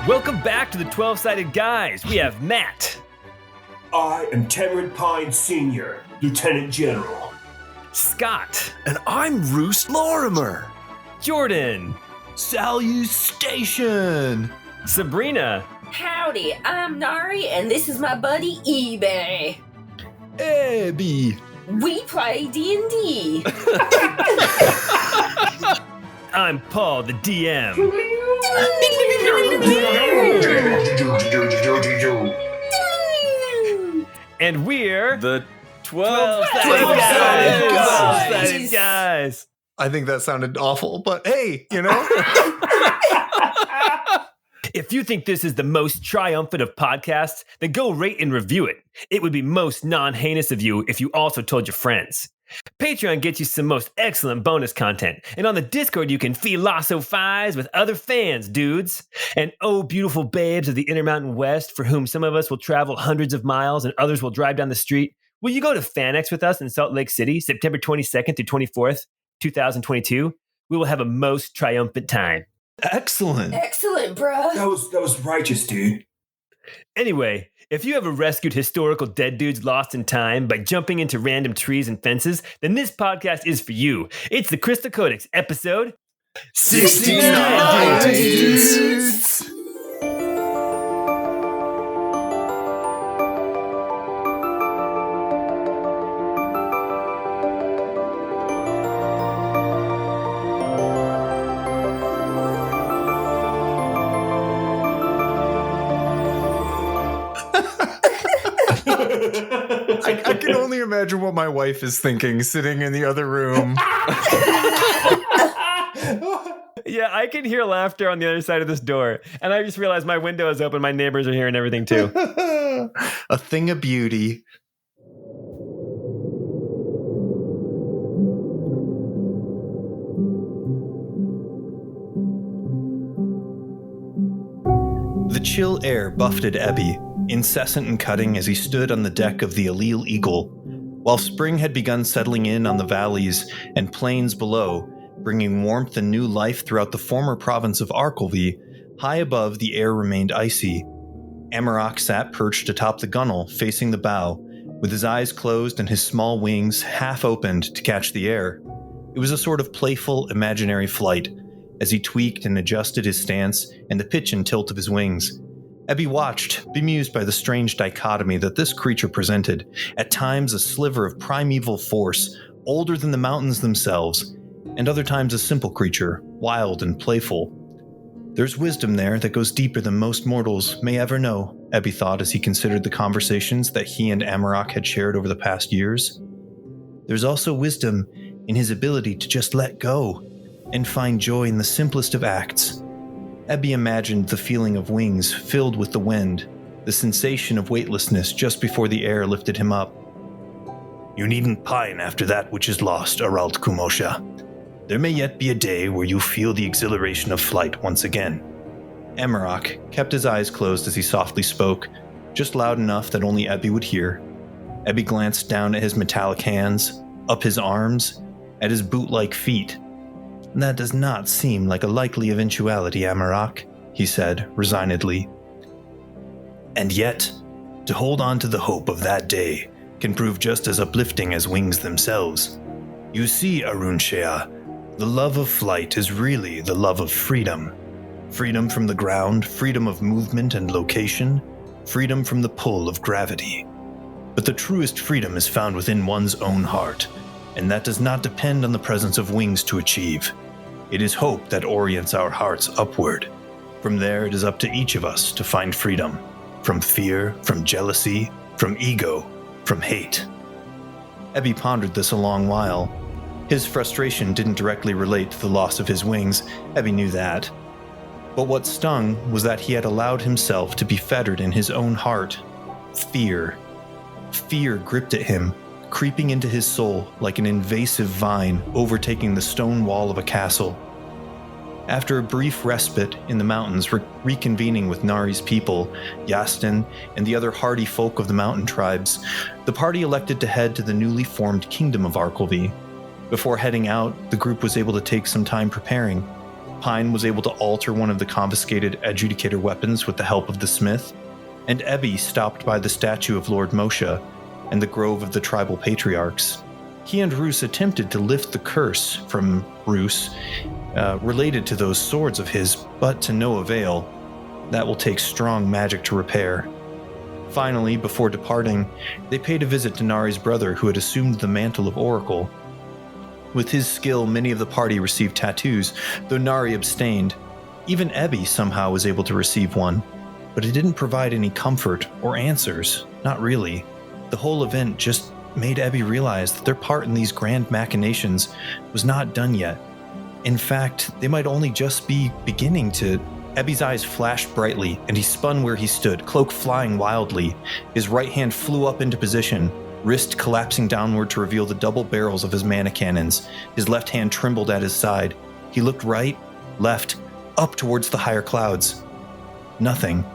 Welcome back to the 12-Sided Guys. We have Matt. I am Temrid Pine Sr., Lieutenant General. Scott. And I'm Rousse Lorimer. Jordan. Salutation. Sabrina. Howdy, I'm Nari, and this is my buddy eBay. Abby. We play D&D. I'm Paul, the DM. And we're The 12-Sided Guys. I think that sounded awful, but hey, you know. If you think this is the most triumphant of podcasts, then go rate and review it. It would be most non-heinous of you if you also told your friends. Patreon gets you some most excellent bonus content, and on the Discord you can philosophize with other fans, dudes. And oh, beautiful babes of the Intermountain West, for whom some of us will travel hundreds of miles and others will drive down the street, will you go to FanX with us in Salt Lake City, September 22nd through 24th, 2022? We will have a most triumphant time. Excellent. Excellent, bruh. That was righteous, dude. Anyway, if you ever rescued historical dead dudes lost in time by jumping into random trees and fences, then this podcast is for you. It's the Crystal Codex, episode 69, dudes. I can only imagine what my wife is thinking, sitting in the other room. Yeah, I can hear laughter on the other side of this door. And I just realized my window is open. My neighbors are hearing everything too. A thing of beauty. The chill air buffeted Ebby, incessant and cutting as he stood on the deck of the Allele Eagle, while spring had begun settling in on the valleys and plains below, bringing warmth and new life throughout the former province of Arcolvi. High above, the air remained icy. Amarok sat perched atop the gunwale, facing the bow, with his eyes closed and his small wings half opened to catch the air. It was a sort of playful, imaginary flight, as he tweaked and adjusted his stance and the pitch and tilt of his wings. Ebby watched, bemused by the strange dichotomy that this creature presented, at times a sliver of primeval force, older than the mountains themselves, and other times a simple creature, wild and playful. There's wisdom there that goes deeper than most mortals may ever know, Ebby thought as he considered the conversations that he and Amarok had shared over the past years. There's also wisdom in his ability to just let go and find joy in the simplest of acts. Ebby imagined the feeling of wings filled with the wind, the sensation of weightlessness just before the air lifted him up. You needn't pine after that which is lost, Aralt Kumosha. There may yet be a day where you feel the exhilaration of flight once again. Amarok kept his eyes closed as he softly spoke, just loud enough that only Ebby would hear. Ebby glanced down at his metallic hands, up his arms, at his boot-like feet. That does not seem like a likely eventuality, Amarok, he said, resignedly. And yet, to hold on to the hope of that day can prove just as uplifting as wings themselves. You see, Arunshea, the love of flight is really the love of freedom. Freedom from the ground, freedom of movement and location, freedom from the pull of gravity. But the truest freedom is found within one's own heart, and that does not depend on the presence of wings to achieve. It is hope that orients our hearts upward. From there, it is up to each of us to find freedom. From fear, from jealousy, from ego, from hate. Ebby pondered this a long while. His frustration didn't directly relate to the loss of his wings, Ebby knew that. But what stung was that he had allowed himself to be fettered in his own heart. Fear. Fear gripped at him, creeping into his soul like an invasive vine overtaking the stone wall of a castle. After a brief respite in the mountains, reconvening with Nari's people, Yastin, and the other hardy folk of the mountain tribes, the party elected to head to the newly formed Kingdom of Arcolvi. Before heading out, the group was able to take some time preparing. Pine was able to alter one of the confiscated adjudicator weapons with the help of the smith, and Ebby stopped by the statue of Lord Moshe and the grove of the tribal patriarchs. He and Rousse attempted to lift the curse from Rousse related to those swords of his, but to no avail. That will take strong magic to repair. Finally, before departing, they paid a visit to Nari's brother, who had assumed the mantle of Oracle. With his skill, many of the party received tattoos, though Nari abstained. Even Ebby somehow was able to receive one, but it didn't provide any comfort or answers. Not really. The whole event just made Ebby realize that their part in these grand machinations was not done yet. In fact, they might only just be beginning to... Ebby's eyes flashed brightly, and he spun where he stood, cloak flying wildly. His right hand flew up into position, wrist collapsing downward to reveal the double barrels of his mana cannons. His left hand trembled at his side. He looked right, left, up towards the higher clouds. Nothing.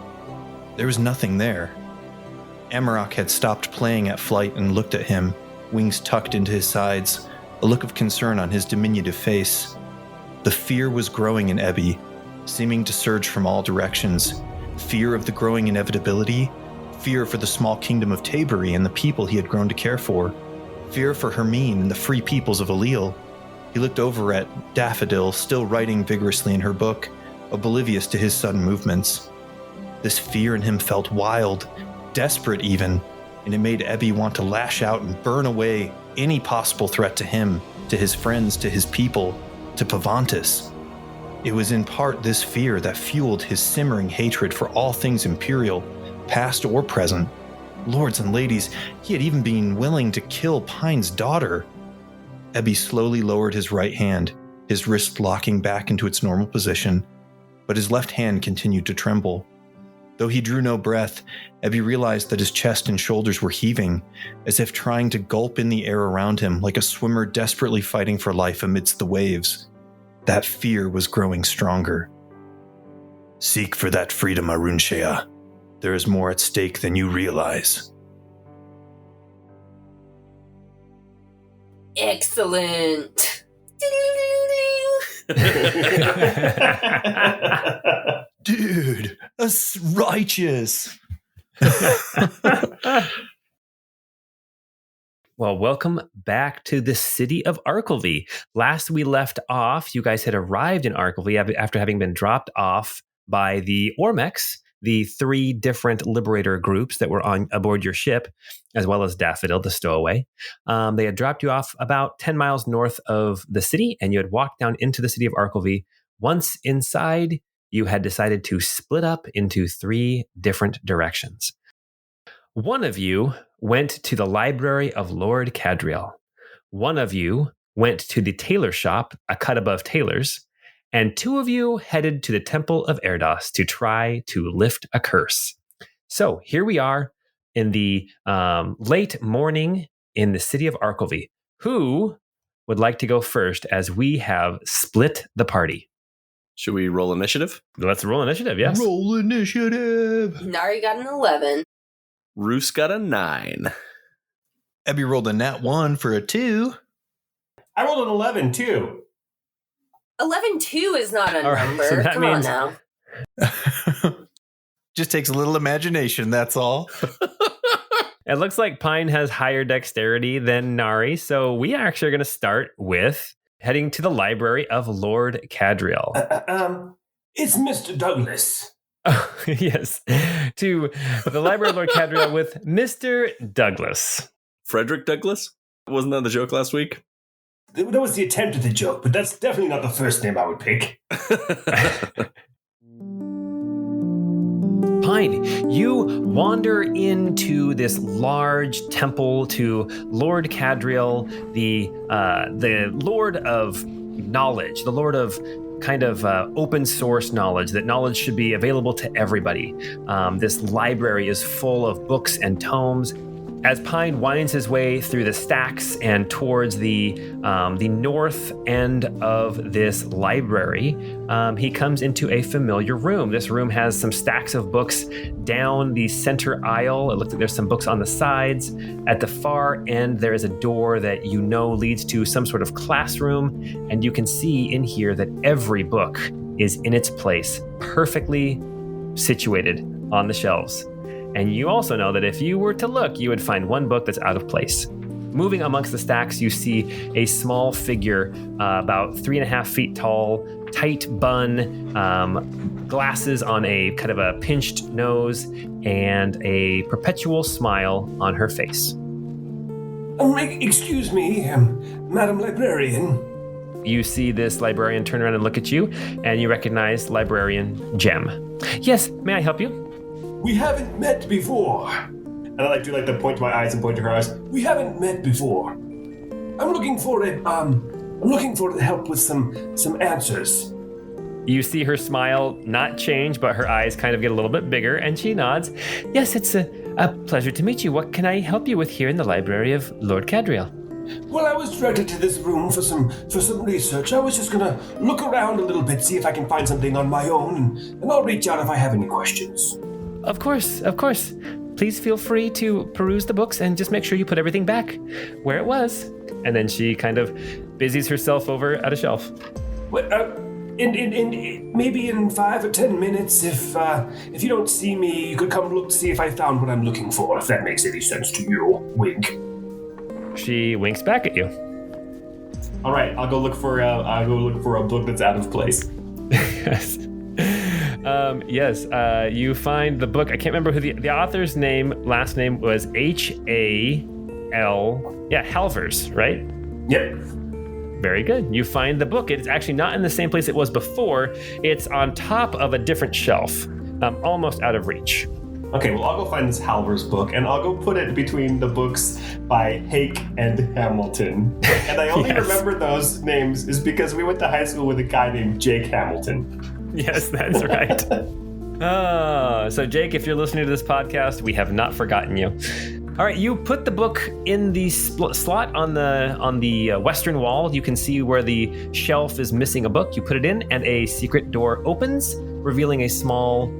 There was nothing there. Amarok had stopped playing at flight and looked at him, wings tucked into his sides, a look of concern on his diminutive face. The fear was growing in Ebby, seeming to surge from all directions. Fear of the growing inevitability, fear for the small kingdom of Tabery and the people he had grown to care for, fear for Hermine and the free peoples of Alil. He looked over at Daffodil, still writing vigorously in her book, oblivious to his sudden movements. This fear in him felt wild, desperate even, and it made Ebby want to lash out and burn away any possible threat to him, to his friends, to his people, to Pavantis. It was in part this fear that fueled his simmering hatred for all things Imperial, past or present. Lords and ladies, he had even been willing to kill Pine's daughter. Ebby slowly lowered his right hand, his wrist locking back into its normal position, but his left hand continued to tremble. Though he drew no breath, Ebby realized that his chest and shoulders were heaving, as if trying to gulp in the air around him like a swimmer desperately fighting for life amidst the waves. That fear was growing stronger. Seek for that freedom, Arunshea. There is more at stake than you realize. Excellent. Dude, that's righteous. Well, welcome back to the city of Arcolvi. Last we left off, you guys had arrived in Arcolvi after having been dropped off by the Ormex, the 3 different liberator groups that were on aboard your ship, as well as Daffodil, the stowaway. They had dropped you off about 10 miles north of the city, and you had walked down into the city of Arcolvi. Once inside, you had decided to split up into 3 different directions. One of you went to the library of Lord Cadriel. One of you went to the tailor shop, a cut above tailors, and 2 of you headed to the Temple of Erdos to try to lift a curse. So here we are in the late morning in the city of Arcolvi. Who would like to go first as we have split the party? Should we roll initiative? Let's roll initiative, yes. Roll initiative. Nari got an 11. Rousse got a 9. Ebby rolled a nat 1 for a 2. I rolled an 11 too. 11-2 is not a All right, number. so that Come means- on now. Just takes a little imagination, that's all. It looks like Pine has higher dexterity than Nari, so we actually are going to start with heading to the library of Lord Cadriel. It's Mr. Douglas. Oh, yes, to the library of Lord Cadriel with Mr. Douglas. Frederick Douglass? Wasn't that the joke last week? That was the attempt at the joke, but that's definitely not the first name I would pick. Pine, you wander into this large temple to Lord Cadriel, the Lord of knowledge, the Lord of kind of open source knowledge, that knowledge should be available to everybody. This library is full of books and tomes. As Pine winds his way through the stacks and towards the north end of this library, he comes into a familiar room. This room has some stacks of books down the center aisle. It looks like there's some books on the sides. At the far end, there is a door that you know leads to some sort of classroom, and you can see in here that every book is in its place, perfectly situated on the shelves. And you also know that if you were to look, you would find one book that's out of place. Moving amongst the stacks, you see a small figure, about 3.5 feet tall, tight bun, glasses on a kind of a pinched nose, and a perpetual smile on her face. Excuse me, Madam Librarian. You see this librarian turn around and look at you, and you recognize Librarian Jem. Yes, may I help you? We haven't met before. And I do the point to my eyes and point to her eyes. We haven't met before. I'm looking for help with some answers. You see her smile not change, but her eyes kind of get a little bit bigger, and she nods. Yes, it's a pleasure to meet you. What can I help you with here in the library of Lord Cadriel? Well, I was directed to this room for some research. I was just gonna look around a little bit, see if I can find something on my own, and I'll reach out if I have any questions. Of course. Please feel free to peruse the books and just make sure you put everything back where it was. And then she kind of busies herself over at a shelf. Well, in maybe in 5 or 10 minutes, if you don't see me, you could come look to see if I found what I'm looking for, if that makes any sense to you. Wink. She winks back at you. All right, I'll go look for a book that's out of place. Yes. You find the book. I can't remember who the author's last name was H-A-L. Yeah, Halvers, right? Yep. Very good. You find the book. It's actually not in the same place it was before. It's on top of a different shelf, almost out of reach. Okay, well, I'll go find this Halvers book, and I'll go put it between the books by Hake and Hamilton. And I only remember those names is because we went to high school with a guy named Jake Hamilton. Yes, that's right. So Jake, if you're listening to this podcast, we have not forgotten you. All right, you put the book in the slot on the western wall. You can see where the shelf is missing a book. You put it in, and a secret door opens, revealing a small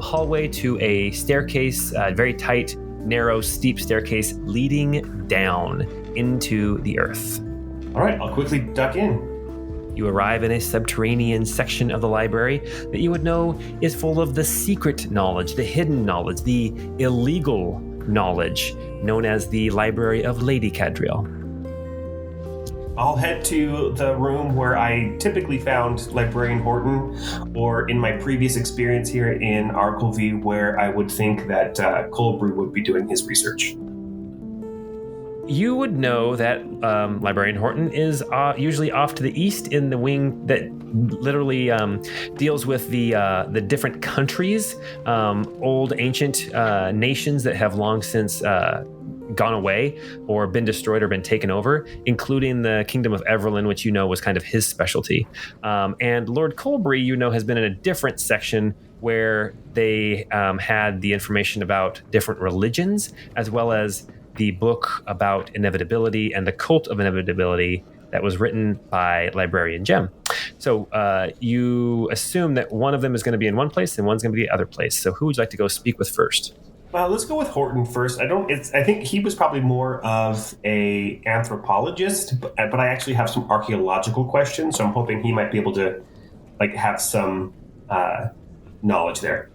hallway to a staircase, very tight, narrow, steep staircase leading down into the earth. All right, I'll quickly duck in. You arrive in a subterranean section of the library that you would know is full of the secret knowledge, the hidden knowledge, the illegal knowledge, known as the Library of Lady Cadriel. I'll head to the room where I typically found Librarian Horton, or in my previous experience here in Arcolvi, where I would think that Colbrew would be doing his research. You would know that Librarian Horton is usually off to the east in the wing that literally deals with the different countries, old ancient nations that have long since gone away or been destroyed or been taken over, including the Kingdom of Everlyn, which you know was kind of his specialty. And Lord Colbury, you know, has been in a different section where they had the information about different religions, as well as the book about inevitability and the cult of inevitability that was written by Librarian Jem. So you assume that one of them is going to be in one place and one's going to be the other place. So who would you like to go speak with first? Let's go with Horton first. I think he was probably more of a anthropologist, but I actually have some archaeological questions, so I'm hoping he might be able to have some knowledge there.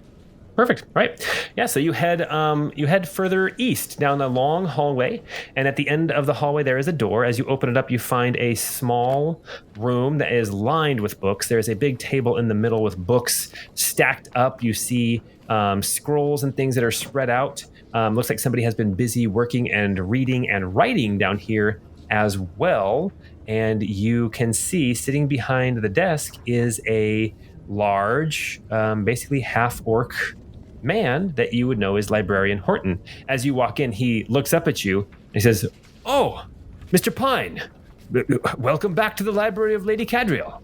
Perfect. Right. Yeah. So you head further east down a long hallway, and at the end of the hallway there is a door. As you open it up, you find a small room that is lined with books. There is a big table in the middle with books stacked up. You see scrolls and things that are spread out. Looks like somebody has been busy working and reading and writing down here as well. And you can see sitting behind the desk is a large, basically half-orc man that you would know is Librarian Horton. As you walk in, he looks up at you and he says, "Oh, Mr. Pine, welcome back to the Library of Lady Cadriel."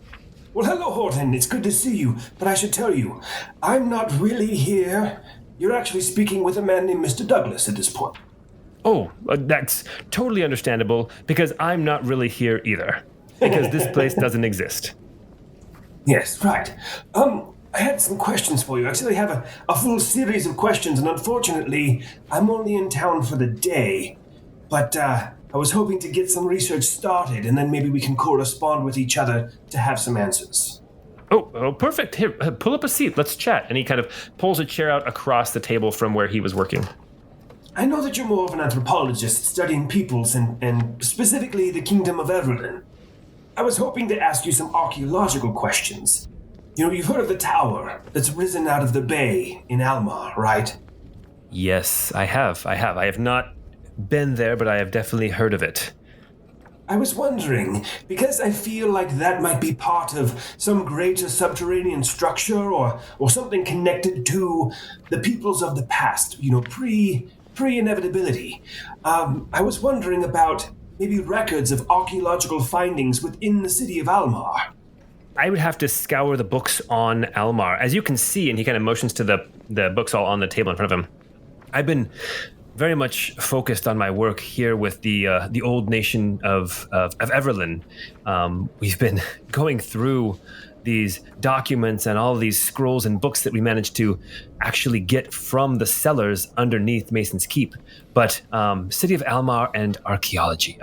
Well, hello, Horton. It's good to see you. But I should tell you, I'm not really here. You're actually speaking with a man named Mr. Douglas at this point. Oh, that's totally understandable, because I'm not really here either. Because this place doesn't exist. Yes, right. I had some questions for you. Actually, I have a full series of questions, and unfortunately, I'm only in town for the day. But I was hoping to get some research started, and then maybe we can correspond with each other to have some answers. Oh, perfect. Here, pull up a seat. Let's chat. And he kind of pulls a chair out across the table from where he was working. I know that you're more of an anthropologist studying peoples and specifically the kingdom of Everlyn. I was hoping to ask you some archaeological questions. You know, you've heard of the tower that's risen out of the bay in Almar, right? Yes, I have. I have not been there, but I have definitely heard of it. I was wondering, because I feel like that might be part of some greater subterranean structure or something connected to the peoples of the past, you know, pre-inevitability. I was wondering about maybe records of archaeological findings within the city of Almar. I would have to scour the books on Almar. As you can see, and he kind of motions to the books all on the table in front of him, I've been very much focused on my work here with the old nation of Everlyn. We've been going through these documents and all these scrolls and books that we managed to actually get from the cellars underneath Mason's Keep. But City of Almar and archaeology,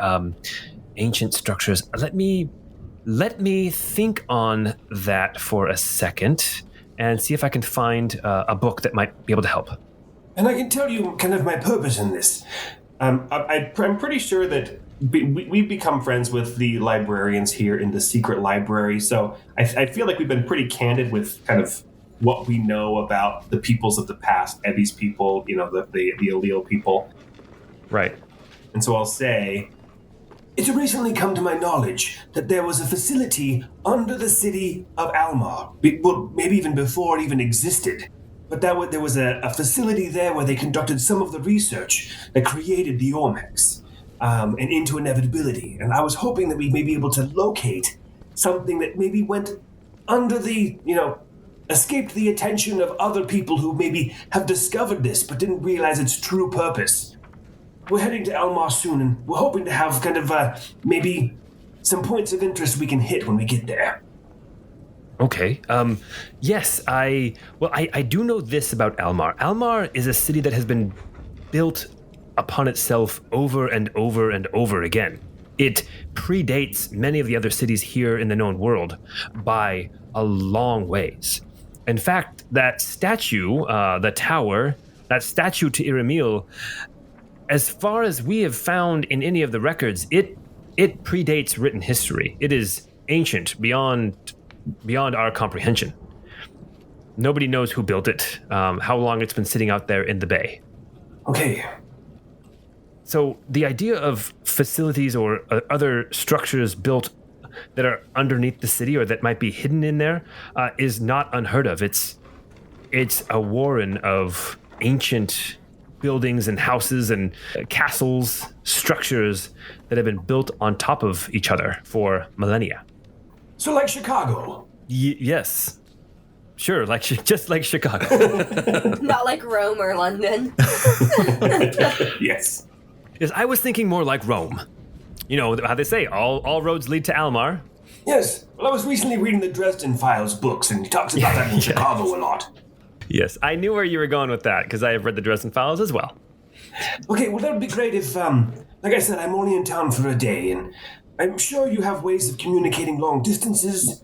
ancient structures. Let me think on that for a second and see if I can find a book that might be able to help. And I can tell you kind of my purpose in this. I'm pretty sure that we've become friends with the librarians here in the secret library, so I feel like we've been pretty candid with kind of what we know about the peoples of the past, Ebby's people, you know, the allele people. Right. And so I'll say, it's recently come to my knowledge that there was a facility under the city of Almar, well, maybe even before it even existed. But there was a facility there where they conducted some of the research that created the Ormex and into inevitability. And I was hoping that we may be able to locate something that maybe went under the, you know, escaped the attention of other people who maybe have discovered this but didn't realize its true purpose. We're heading to Almar soon, and we're hoping to have kind of maybe some points of interest we can hit when we get there. Okay. Yes, I do know this about Almar. Almar is a city that has been built upon itself over and over and over again. It predates many of the other cities here in the known world by a long ways. In fact, that statue, the tower, that statue to Iramil, as far as we have found in any of the records, it predates written history. It is ancient beyond our comprehension. Nobody knows who built it, how long it's been sitting out there in the bay. Okay. So the idea of facilities or other structures built that are underneath the city or that might be hidden in there is not unheard of. It's a warren of ancient buildings and houses and castles, structures that have been built on top of each other for millennia. So like Chicago? Yes. Sure, just like Chicago. Not like Rome or London. Yes. Yes, I was thinking more like Rome. You know how they say, all roads lead to Almar. Yes. Well, I was recently reading the Dresden Files books, and he talks about that in Chicago a lot. Yes, I knew where you were going with that, because I have read the Dresden Files as well. Okay, well, that would be great if, like I said, I'm only in town for a day, and I'm sure you have ways of communicating long distances,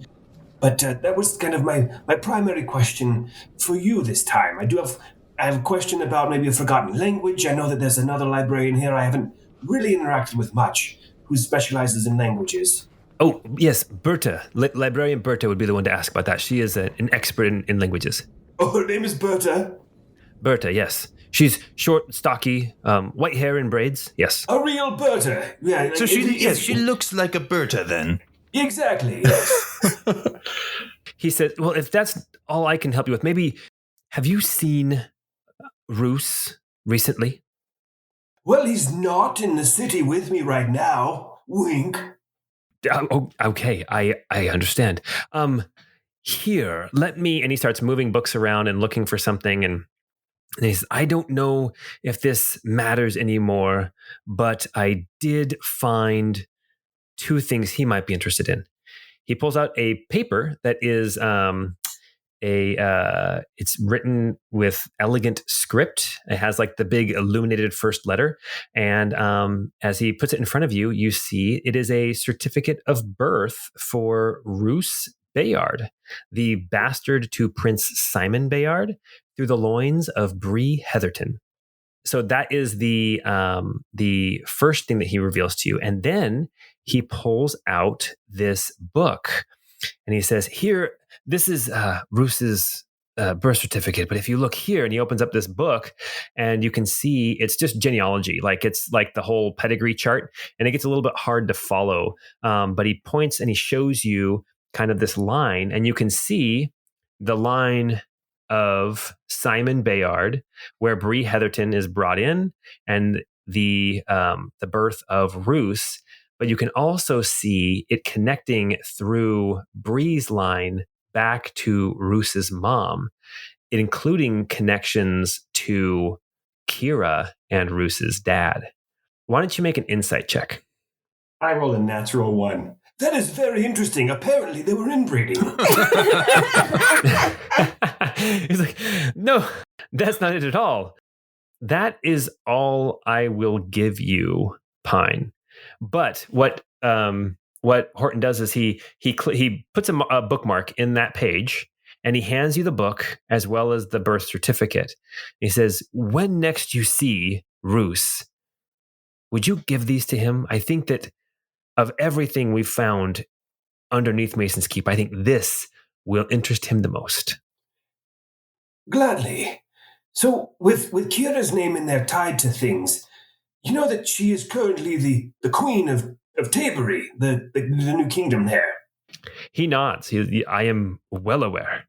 but that was kind of my primary question for you this time. I have a question about maybe a forgotten language. I know that there's another librarian here I haven't really interacted with much, who specializes in languages. Oh, yes, Berta. Librarian Berta would be the one to ask about that. She is an expert in languages. Oh, her name is Berta? Berta, yes. She's short, stocky, white hair and braids, yes. A real Berta. Yeah. So she looks like a Berta then. Exactly, yes. He said, well, if that's all I can help you with, maybe, have you seen Rousse recently? Well, he's not in the city with me right now. Wink. Oh, okay, I understand. Here, let me, and he starts moving books around and looking for something, and And he says, I don't know if this matters anymore, but I did find 2 things he might be interested in. He pulls out a paper that is it's written with elegant script. It has like the big illuminated first letter. And as he puts it in front of you, you see it is a certificate of birth for Rousse Bayard, the bastard to Prince Simon Bayard through the loins of Bree Heatherton. So that is the first thing that he reveals to you. And then he pulls out this book and he says, here, this is Rousse's birth certificate. But if you look here, and he opens up this book and you can see it's just genealogy. Like it's like the whole pedigree chart, and it gets a little bit hard to follow. But he points and he shows you kind of this line, and you can see the line of Simon Bayard, where Bree Heatherton is brought in, and the birth of Rousse. But you can also see it connecting through Bree's line back to Rousse's mom, including connections to Kira and Rousse's dad. Why don't you make an insight check? I rolled a natural 1. That is very interesting. Apparently, they were inbreeding. He's like, no, that's not it at all. That is all I will give you, Pine. But what Horton does is he puts a bookmark in that page, and he hands you the book as well as the birth certificate. He says, when next you see Rousse, would you give these to him? I think that of everything we've found underneath Mason's Keep, I think this will interest him the most. Gladly. So, with Kira's name in there tied to things, you know that she is currently the queen of Tabery, the new kingdom there. He nods. I am well aware.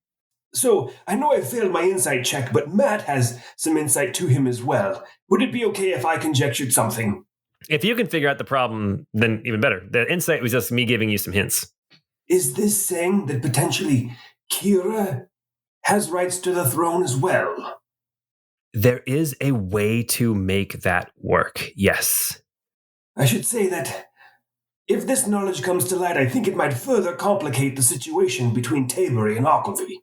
So, I know I failed my insight check, but Matt has some insight to him as well. Would it be okay if I conjectured something? If you can figure out the problem, then even better. The insight was just me giving you some hints. Is this saying that potentially Kira has rights to the throne as well? There is a way to make that work, yes. I should say that if this knowledge comes to light, I think it might further complicate the situation between Tabery and Arcolvi.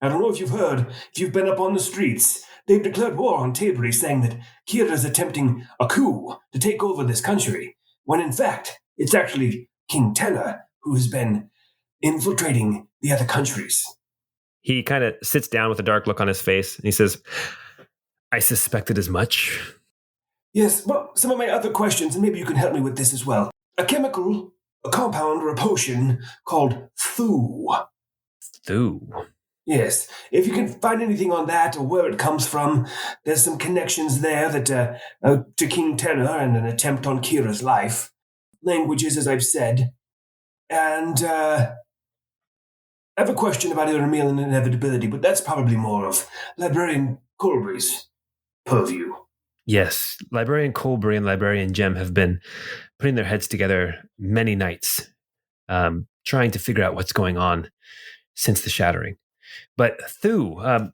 I don't know if you've heard, if you've been up on the streets, they've declared war on Tabery, saying that Kira is attempting a coup to take over this country, when in fact, it's actually King Tenor who has been infiltrating the other countries. He kind of sits down with a dark look on his face, and he says, I suspected as much. Yes, well, some of my other questions, and maybe you can help me with this as well. A chemical, a compound, or a potion called Thu. Thu? Yes, if you can find anything on that or where it comes from, there's some connections there that to King Tenor and an attempt on Kira's life. Languages, as I've said. And I have a question about Iremil and inevitability, but that's probably more of Librarian Colbury's purview. Yes, Librarian Colbury and Librarian Jem have been putting their heads together many nights, trying to figure out what's going on since the shattering. But Thu, I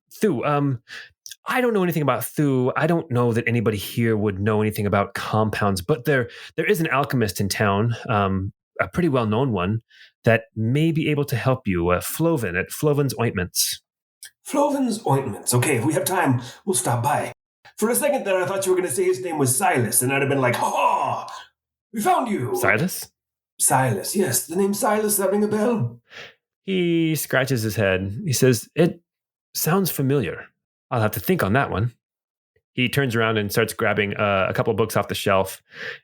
don't know anything about Thu. I don't know that anybody here would know anything about compounds, but there is an alchemist in town, a pretty well-known one, that may be able to help you, Flovin at Flovin's Ointments. Flovin's Ointments. Okay, if we have time, we'll stop by. For a second there, I thought you were going to say his name was Silas, and I'd have been like, ha! We found you! Silas? Silas, yes. The name Silas, that ring a bell? He scratches his head. He says, it sounds familiar. I'll have to think on that one. He turns around and starts grabbing a couple of books off the shelf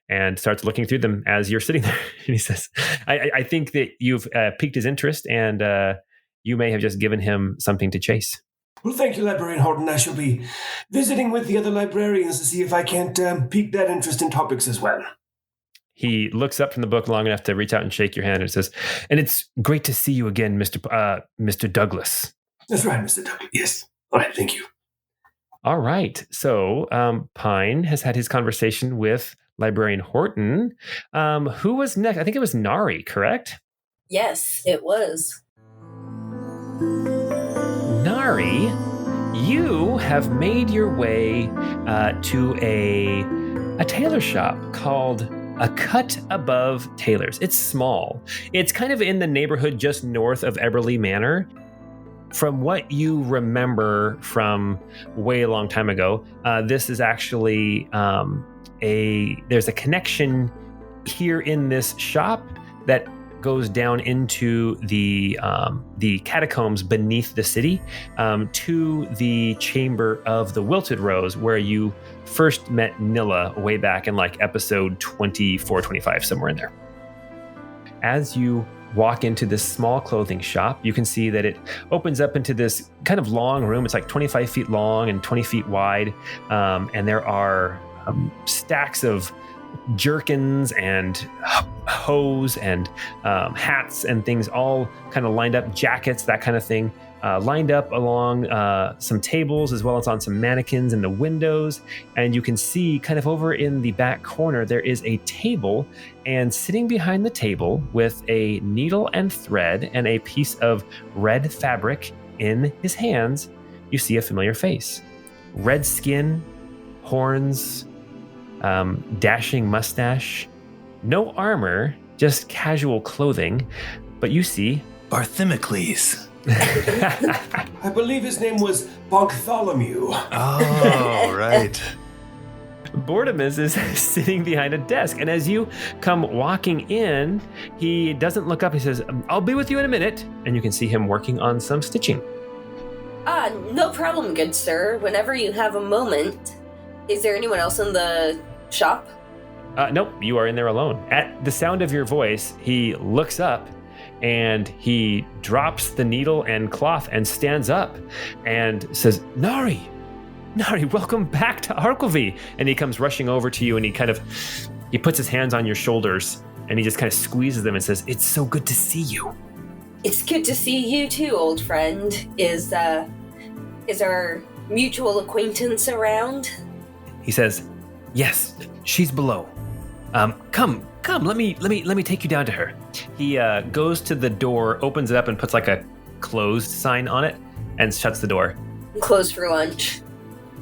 and starts looking through them as you're sitting there. And he says, I think that you've piqued his interest, and you may have just given him something to chase. Well, thank you, Librarian Horton. I shall be visiting with the other librarians to see if I can't pique that interest in topics as well. He looks up from the book long enough to reach out and shake your hand and says, and it's great to see you again, Mr. Douglas. That's right, Mr. Douglas. Yes. All right, thank you. All right. So Pine has had his conversation with Librarian Horton. Who was next? I think it was Nari, correct? Yes, it was. Nari, you have made your way to a tailor shop called A Cut Above Tailors. It's small. It's kind of in the neighborhood just north of Eberly Manor. From what you remember from way a long time ago, this is actually there's a connection here in this shop that goes down into the catacombs beneath the city, to the Chamber of the Wilted Rose, where you first met Nilla way back in like episode 24, 25, somewhere in there. As you walk into this small clothing shop, you can see that it opens up into this kind of long room. It's like 25 feet long and 20 feet wide, and there are stacks of jerkins and hose and hats and things all kind of lined up, jackets, that kind of thing, lined up along some tables as well as on some mannequins in the windows. And you can see kind of over in the back corner, there is a table, and sitting behind the table with a needle and thread and a piece of red fabric in his hands, you see a familiar face. Red skin, horns, dashing mustache, no armor, just casual clothing, but you see Barthimocles. I believe his name was Bartholomew. Oh, right. Bortimus is sitting behind a desk, and as you come walking in, he doesn't look up. He says, "I'll be with you in a minute," and you can see him working on some stitching. No problem, good sir. Whenever you have a moment. Is there anyone else in the shop? Nope, you are in there alone. At the sound of your voice, he looks up and he drops the needle and cloth and stands up and says, Nari, welcome back to Arcolvi. And he comes rushing over to you, and he puts his hands on your shoulders and he just kind of squeezes them and says, "It's so good to see you." It's good to see you too, old friend. Is our mutual acquaintance around? He says, "Yes, she's below. Come, let me take you down to her." He goes to the door, opens it up, and puts like a closed sign on it, and shuts the door. Closed for lunch.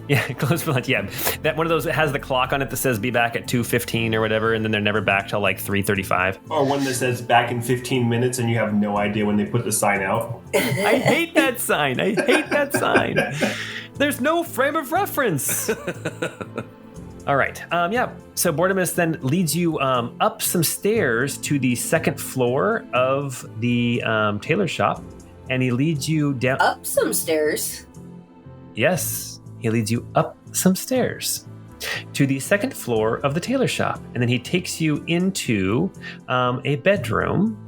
Yeah, closed for lunch. Yeah, that one of those that has the clock on it that says "be back at 2:15" or whatever, and then they're never back till like 3:35. Or one that says "back in 15 minutes," and you have no idea when they put the sign out. I hate that sign. There's no frame of reference. All right. So Bortimus then leads you up some stairs to the second floor of the tailor shop, and he leads you down. Up some stairs? Yes, he leads you up some stairs to the second floor of the tailor shop, and then he takes you into a bedroom.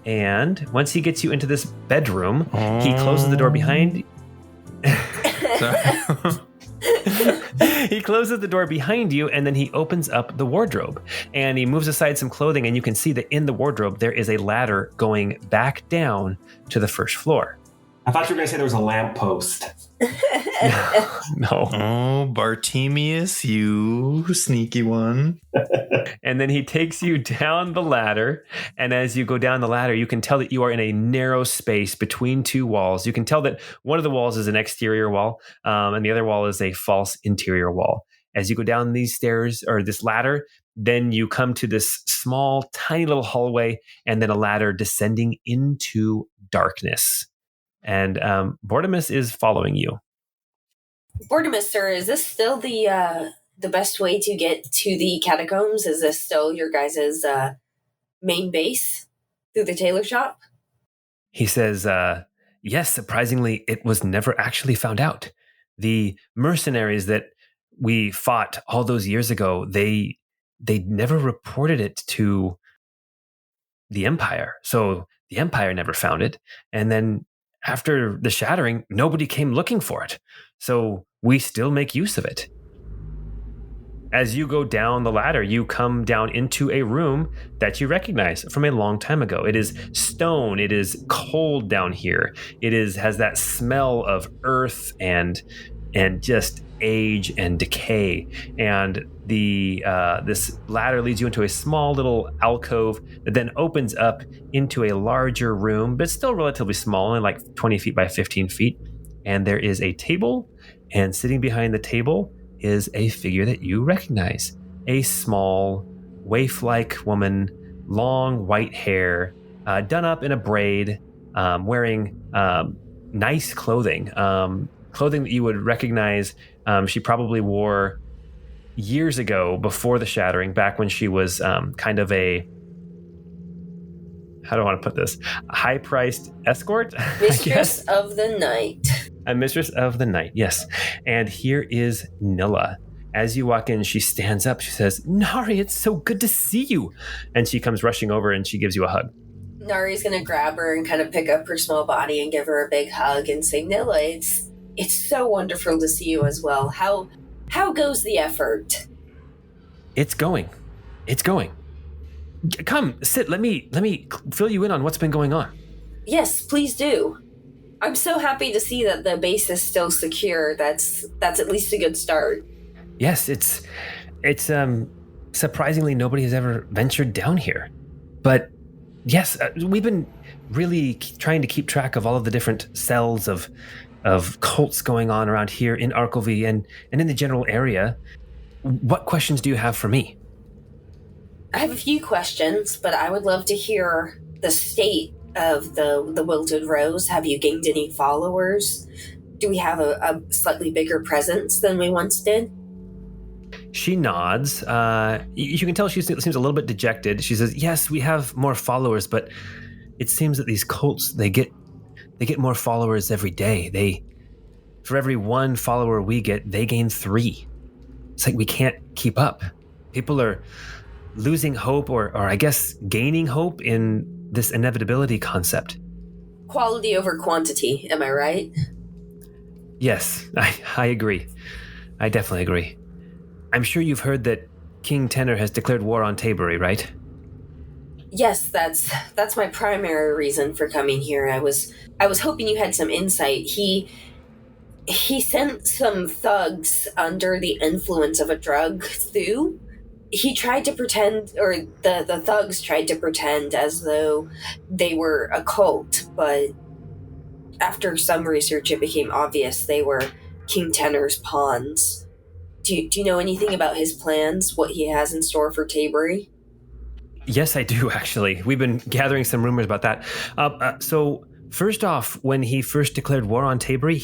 And once he gets you into this bedroom, he closes the door behind you. He closes the door behind you, and then he opens up the wardrobe, and he moves aside some clothing, and you can see that in the wardrobe there is a ladder going back down to the first floor. I thought you were going to say there was a lamppost. No. Oh, Bartemius, you sneaky one. And then he takes you down the ladder, and as you go down the ladder, you can tell that you are in a narrow space between two walls. You can tell that one of the walls is an exterior wall, and the other wall is a false interior wall. As you go down these stairs, or this ladder, then you come to this small, tiny little hallway, and then a ladder descending into darkness. And Bortimus is following you. Bortimus, sir, is this still the best way to get to the catacombs? Is this still your guys' main base through the tailor shop? He says, yes, surprisingly, it was never actually found out. The mercenaries that we fought all those years ago, they never reported it to the Empire. So the Empire never found it. And then after the shattering, nobody came looking for it. So we still make use of it. As you go down the ladder, you come down into a room that you recognize from a long time ago. It is stone. It is cold down here. It has that smell of earth and just age and decay. And this ladder leads you into a small little alcove that then opens up into a larger room, but still relatively small, only like 20 feet by 15 feet. and there is a table, and sitting behind the table is a figure that you recognize. A small, waif-like woman, long white hair, done up in a braid, wearing nice clothing. Clothing that you would recognize she probably wore years ago before the shattering, back when she was kind of a, how do I want to put this? A high-priced escort? Mistress of the night. A mistress of the night, yes. And here is Nilla. As you walk in, she stands up. She says, Nari, it's so good to see you. And she comes rushing over and she gives you a hug. Nari's going to grab her and kind of pick up her small body and give her a big hug and say, Nilla, it's so wonderful to see you as well. How goes the effort? It's going. Come, sit. Let me fill you in on what's been going on. Yes, please do. I'm so happy to see that the base is still secure. That's at least a good start. Yes, it's surprisingly nobody has ever ventured down here. But yes, we've been really trying to keep track of all of the different cells of cults going on around here in Arcolvi and in the general area. What questions do you have for me? I have a few questions, but I would love to hear the state of the Wilted Rose. Have you gained any followers? Do we have a slightly bigger presence than we once did? She nods. You can tell she seems a little bit dejected. She says, yes, we have more followers, but it seems that these cults, they get more followers every day. For every one follower we get, they gain 3. It's like we can't keep up. People are losing hope or I guess gaining hope in this inevitability concept. Quality over quantity, am I right? Yes, I agree. I definitely agree. I'm sure you've heard that King Tenor has declared war on Tabery, right? Yes, that's my primary reason for coming here. I was hoping you had some insight. He sent some thugs under the influence of a drug through. He tried to pretend, or the thugs tried to pretend as though they were a cult, but after some research it became obvious they were King Tenor's pawns. Do you know anything about his plans, what he has in store for Tabery? Yes, I do, actually. We've been gathering some rumors about that. So, first off, when he first declared war on Tabery,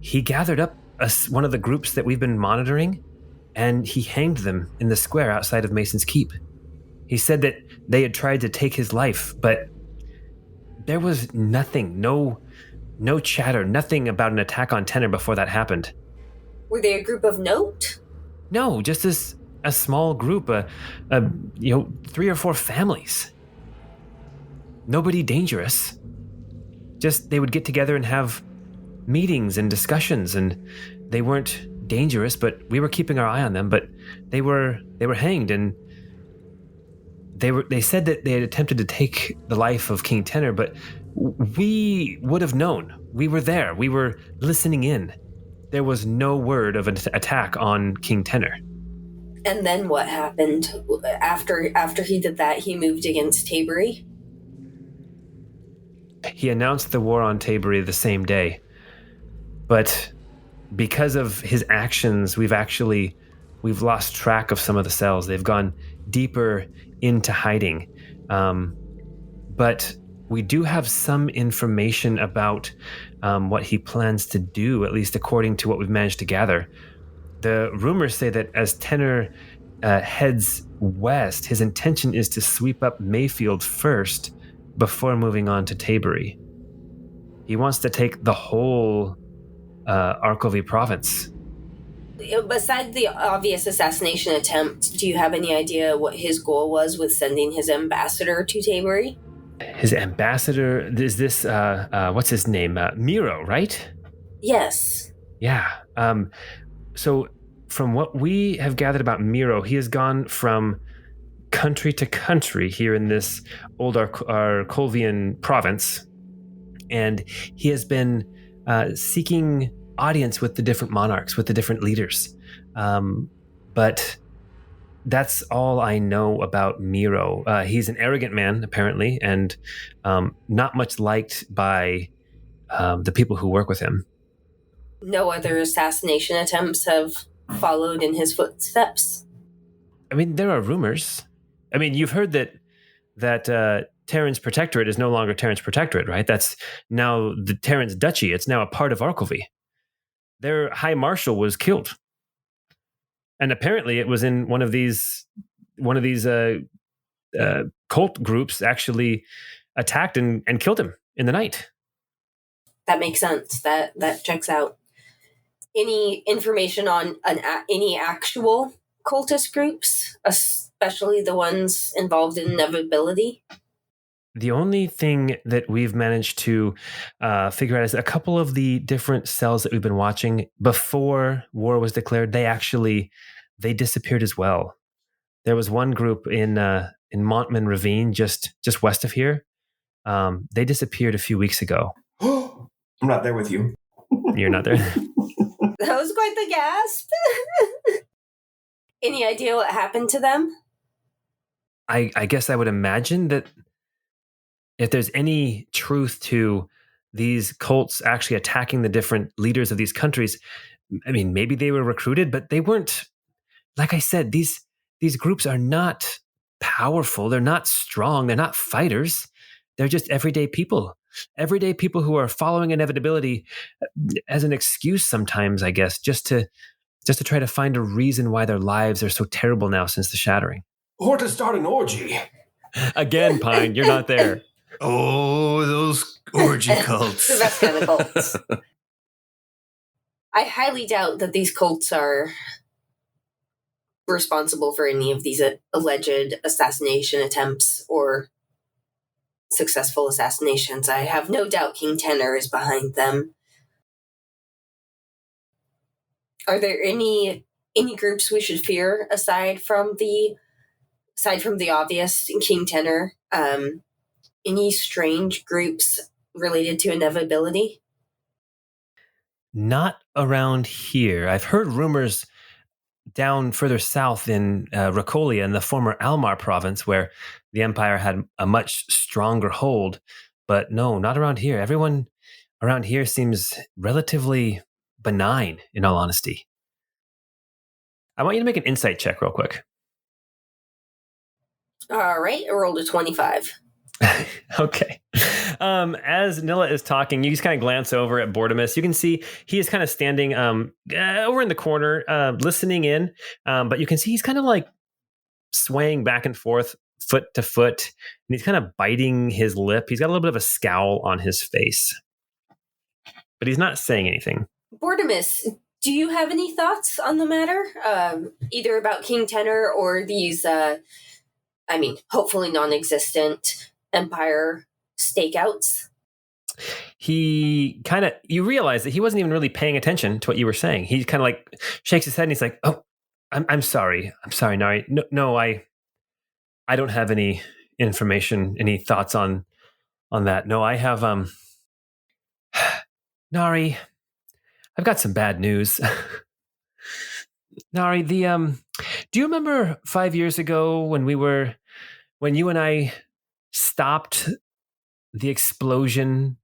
he gathered up one of the groups that we've been monitoring, and he hanged them in the square outside of Mason's Keep. He said that they had tried to take his life, but there was nothing, no chatter, nothing about an attack on Tenor before that happened. Were they a group of note? No, just a small group, 3 or 4 families. Nobody dangerous. Just they would get together and have meetings and discussions, and they weren't dangerous, but we were keeping our eye on them. But they were hanged, and they said that they had attempted to take the life of King Tenor, but we would have known. We were there. We were listening in. There was no word of an attack on King Tenor. And then what happened? After he did that, he moved against Tabery? He announced the war on Tabery the same day. But because of his actions, we've lost track of some of the cells. They've gone deeper into hiding. But we do have some information about what he plans to do, at least according to what we've managed to gather. The rumors say that as Tenor heads west, his intention is to sweep up Mayfield first before moving on to Tabery. He wants to take the whole Arcolvi province. Besides the obvious assassination attempt, do you have any idea what his goal was with sending his ambassador to Tabery? His ambassador, is this, what's his name? Miro, right? Yes. Yeah. So from what we have gathered about Miro, he has gone from country to country here in this old Arcolvian province, and he has been seeking audience with the different monarchs, with the different leaders. But that's all I know about Miro. He's an arrogant man, apparently, and not much liked by the people who work with him. No other assassination attempts have followed in his footsteps? I mean, there are rumors. I mean, you've heard that Terran's Protectorate is no longer Terran's Protectorate, right? That's now the Terran's Duchy. It's now a part of Arcolvi. Their High Marshal was killed. And apparently it was in one of these cult groups actually attacked and killed him in the night. That makes sense. That checks out. Any information on any actual cultist groups, especially the ones involved in inevitability? The only thing that we've managed to figure out is a couple of the different cells that we've been watching before war was declared. They disappeared as well. There was one group in Montman Ravine, just west of here. They disappeared a few weeks ago. I'm not there with you. You're not there. That was quite the gasp. Any idea what happened to them? I guess I would imagine that if there's any truth to these cults actually attacking the different leaders of these countries, I mean, maybe they were recruited, but they weren't. Like I said, these groups are not powerful. They're not strong. They're not fighters. They're just everyday people who are following inevitability as an excuse sometimes, I guess, just to try to find a reason why their lives are so terrible now since the shattering. Or to start an orgy. Again, Pine, you're not there. Oh, those orgy cults. The best kind of cults. I highly doubt that these cults are responsible for any of these alleged assassination attempts or successful assassinations. I have no doubt King Tenor is behind them. Are there any groups we should fear aside from the obvious King Tenor? Any strange groups related to inevitability? Not around here. I've heard rumors down further south in Racolia in the former Almar province where the Empire had a much stronger hold. But no, not around here. Everyone around here seems relatively benign, in all honesty. I want you to make an insight check real quick. All right, I rolled a 25. Okay. As Nilla is talking, you just kind of glance over at Bortimus. You can see he is kind of standing over in the corner, listening in. But you can see he's kind of like swaying back and forth, foot to foot, and he's kind of biting his lip. He's got a little bit of a scowl on his face, but he's not saying anything. Bortimus, do you have any thoughts on the matter? Either about King Tenor or these, hopefully non-existent Empire stakeouts? You realize that he wasn't even really paying attention to what you were saying. He kind of like shakes his head and he's like, "Oh, I'm sorry. I'm sorry, Nari. No, I don't have any information, any thoughts on that. No, I have, Nari, I've got some bad news." Nari, do you remember 5 years ago when you and I stopped the explosion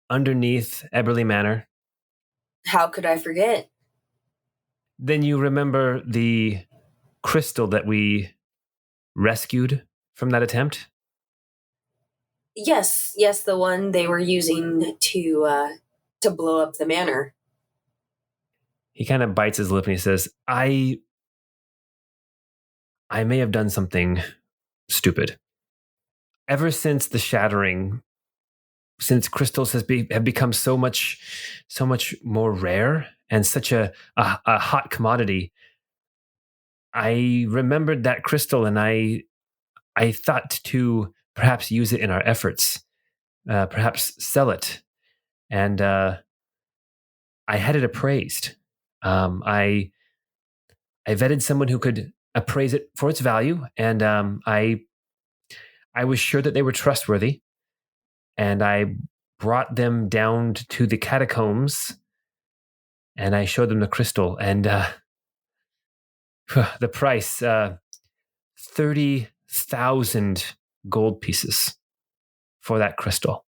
underneath Eberly Manor? How could I forget? Then you remember the crystal that we rescued from that attempt? Yes, the one they were using to blow up the manor. He kind of bites his lip and he says, I may have done something stupid. Ever since the shattering, since crystals have become so much more rare and such a hot commodity, I remembered that crystal and I thought to perhaps use it in our efforts, perhaps sell it. And I had it appraised. I vetted someone who could appraise it for its value, and I was sure that they were trustworthy, and I brought them down to the catacombs, and I showed them the crystal, and the price, 30,000 gold pieces for that crystal.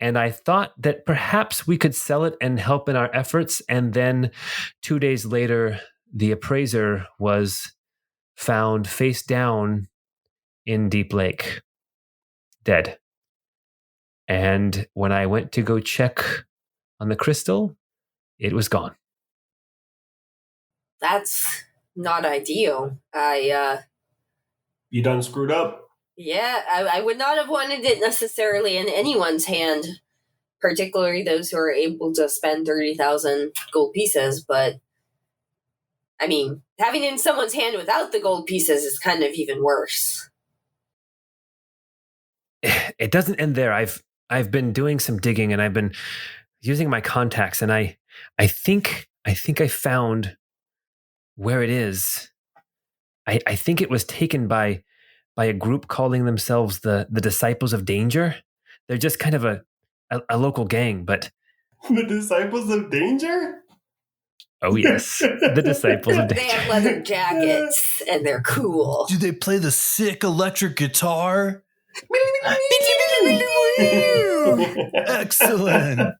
And I thought that perhaps we could sell it and help in our efforts. And then 2 days later, the appraiser was found face down in Deep Lake, dead. And when I went to go check on the crystal, it was gone. That's not ideal. You done screwed up? Yeah, I would not have wanted it necessarily in anyone's hand, particularly those who are able to spend 30,000 gold pieces, but I mean, having it in someone's hand without the gold pieces is kind of even worse. It doesn't end there. I've been doing some digging and I've been using my contacts, and I think I found where it is. I think it was taken by a group calling themselves the Disciples of Danger. They're just kind of a local gang, but The Disciples of Danger? oh yes, the Disciples of They Danger. have leather jackets and they're cool. Do they play the sick electric guitar? Excellent.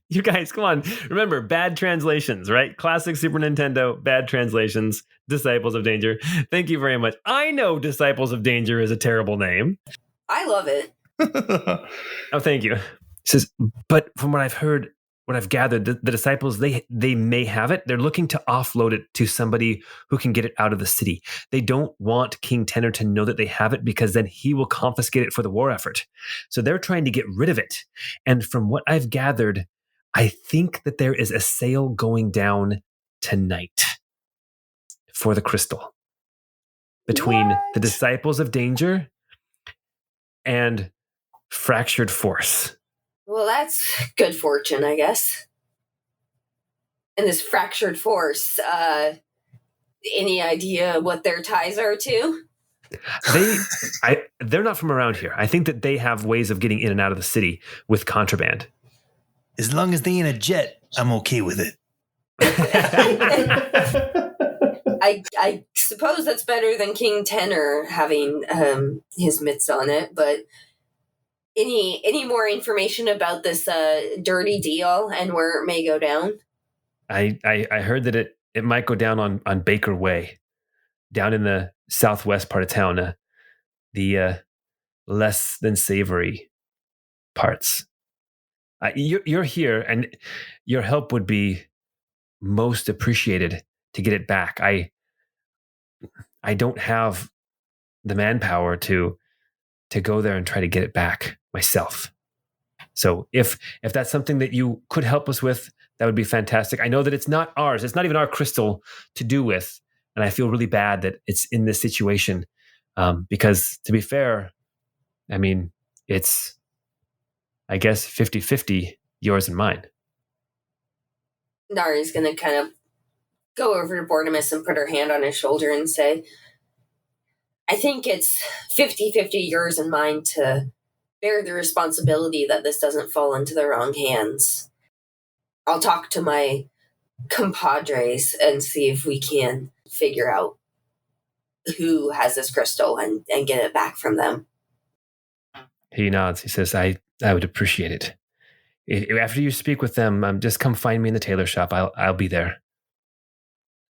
You guys, come on. Remember, bad translations, right? Classic Super Nintendo, bad translations, Disciples of Danger. Thank you very much. I know Disciples of Danger is a terrible name. I love it. Oh, thank you. It says, but from what I've heard, what I've gathered, the disciples, they may have it. They're looking to offload it to somebody who can get it out of the city. They don't want King Tenor to know that they have it, because then he will confiscate it for the war effort. So they're trying to get rid of it. And from what I've gathered, I think that there is a sale going down tonight for the crystal between the Disciples of Danger and Fractured Force. Well, that's good fortune, I guess. And this Fractured Force, any idea what their ties are to? They're not from around here. I think that they have ways of getting in and out of the city with contraband. As long as they ain't a jet, I'm okay with it. I suppose that's better than King Tenor having his mitts on it, but any more information about this dirty deal and where it may go down? I heard that it might go down on Baker Way, down in the southwest part of town, the less than savory parts. You're here, and your help would be most appreciated to get it back. I don't have the manpower to go there and try to get it back myself. So if that's something that you could help us with, that would be fantastic. I know that it's not ours. It's not even our crystal to do with. And I feel really bad that it's in this situation. Because to be fair, I mean, it's, I guess, 50-50, yours and mine. Nari's going to kind of go over to Bortimus and put her hand on his shoulder and say, I think it's 50-50 yours and mine to bear the responsibility that this doesn't fall into the wrong hands. I'll talk to my compadres and see if we can figure out who has this crystal and get it back from them. He nods. He says, I would appreciate it. After you speak with them, just come find me in the tailor shop. I'll be there.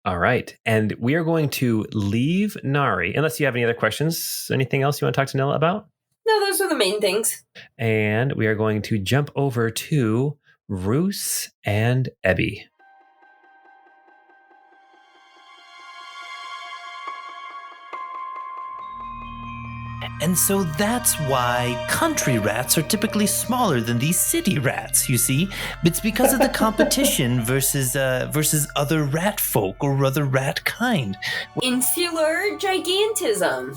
All right. And we are going to leave Nari, unless you have any other questions. Anything else you want to talk to Nilla about? No, those are the main things. And we are going to jump over to Rousse and Ebby. And so that's why country rats are typically smaller than these city rats, you see? It's because of the competition versus other rat folk or other rat kind. Insular gigantism.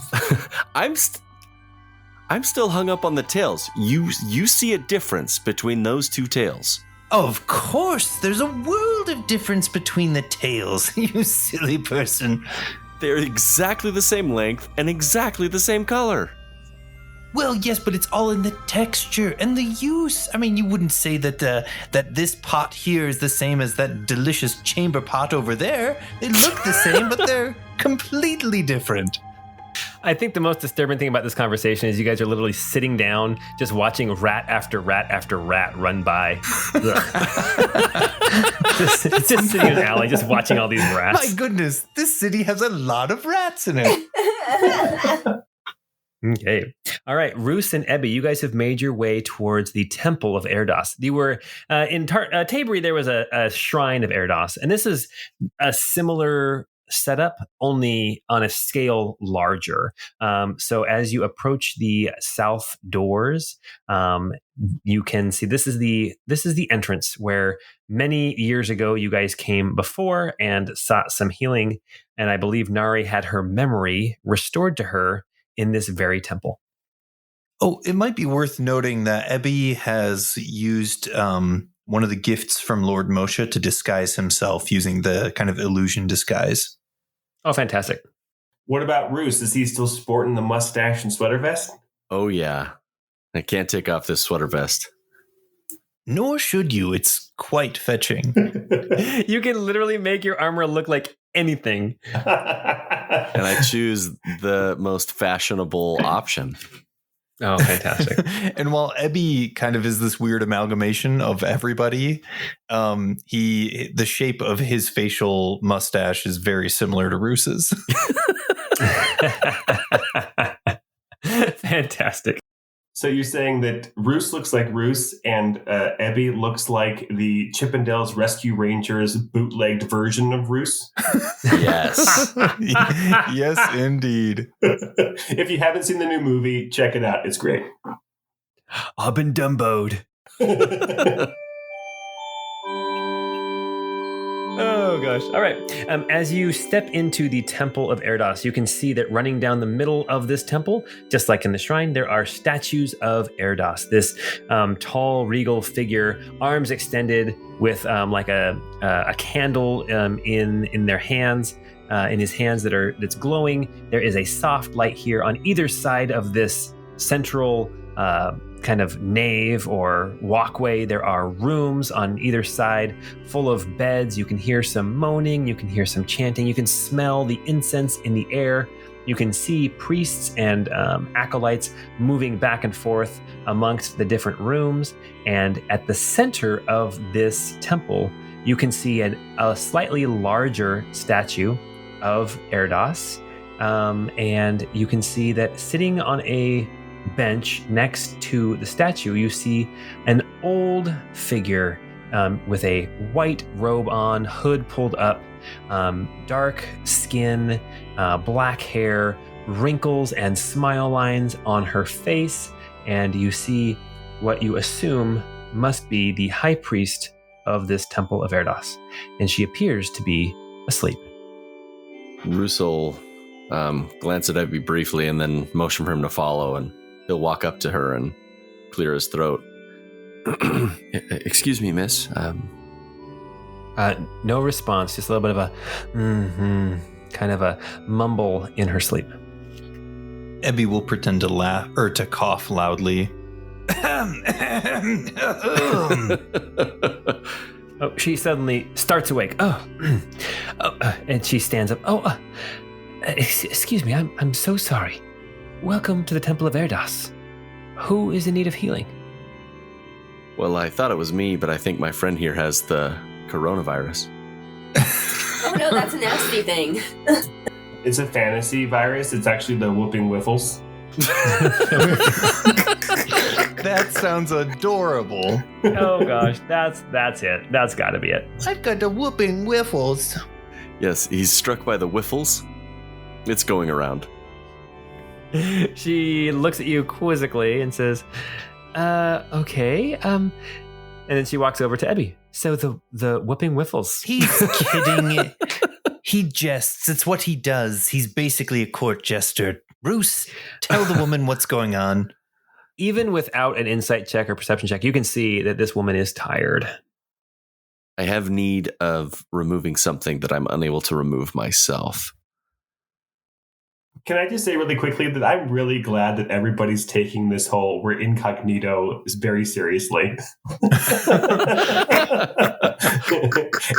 I'm still hung up on the tails. You see a difference between those two tails. Of course, there's a world of difference between the tails, you silly person. They're exactly the same length and exactly the same color. Well, yes, but it's all in the texture and the use. I mean, you wouldn't say that that this pot here is the same as that delicious chamber pot over there. They look the same, but they're completely different. I think the most disturbing thing about this conversation is you guys are literally sitting down, just watching rat after rat after rat run by. just sitting in an alley, just watching all these rats. My goodness, this city has a lot of rats in it. Okay. All right. Rousse and Ebby, you guys have made your way towards the Temple of Erdos. You were in Tabery, there was a shrine of Erdos, and this is a similar setup, only on a scale larger. So as you approach the south doors, you can see this is the entrance where many years ago you guys came before and sought some healing, and I believe Nari had her memory restored to her in this very temple. Oh, it might be worth noting that Ebby has used one of the gifts from Lord Moshe to disguise himself using the kind of illusion disguise. Oh, fantastic. What about Rousse? Is he still sporting the mustache and sweater vest? Oh, yeah. I can't take off this sweater vest. Nor should you. It's quite fetching. You can literally make your armor look like anything. And I choose the most fashionable option. Oh, fantastic. And while Ebby kind of is this weird amalgamation of everybody, the shape of his facial mustache is very similar to Rousse's. Fantastic. So you're saying that Rousse looks like Rousse and Ebby looks like the Chippendales Rescue Rangers bootlegged version of Rousse? Yes. Yes, indeed. If you haven't seen the new movie, check it out. It's great. I've been Dumboed. Oh, gosh. All right. As you step into the Temple of Erdos, you can see that running down the middle of this temple, just like in the shrine, there are statues of Erdos, this tall, regal figure, arms extended with like a candle in their hands, in his hands that's glowing. There is a soft light here on either side of this central kind of nave or walkway. There are rooms on either side full of beds. You can hear some moaning, you can hear some chanting, you can smell the incense in the air. You can see priests and acolytes moving back and forth amongst the different rooms. And at the center of this temple, you can see a slightly larger statue of Erdos. And you can see that sitting on a bench next to the statue, you see an old figure with a white robe on, hood pulled up, dark skin, black hair, wrinkles and smile lines on her face, and you see what you assume must be the high priest of this Temple of Erdos, and she appears to be asleep. Rousse will glance at Ebby briefly and then motion for him to follow, and he'll walk up to her and clear his throat. Excuse me, miss. No response, just a little bit of a kind of a mumble in her sleep. Ebby will pretend to laugh or to cough loudly. Oh, she suddenly starts awake. And she stands up. Excuse me, I'm so sorry. Welcome to the Temple of Erdos. Who is in need of healing? Well, I thought it was me, but I think my friend here has the coronavirus. Oh no, that's a nasty thing. It's a fantasy virus. It's actually the whooping whiffles. That sounds adorable. Oh gosh, that's it. That's got to be it. I've got the whooping whiffles. Yes, he's struck by the whiffles. It's going around. She looks at you quizzically and says, okay. And then she walks over to Ebby. So the whooping whiffles. He's kidding. He jests. It's what he does. He's basically a court jester. Rousse, tell the woman what's going on. Even without an insight check or perception check, you can see that this woman is tired. I have need of removing something that I'm unable to remove myself. Can I just say really quickly that I'm really glad that everybody's taking this whole we're incognito very seriously.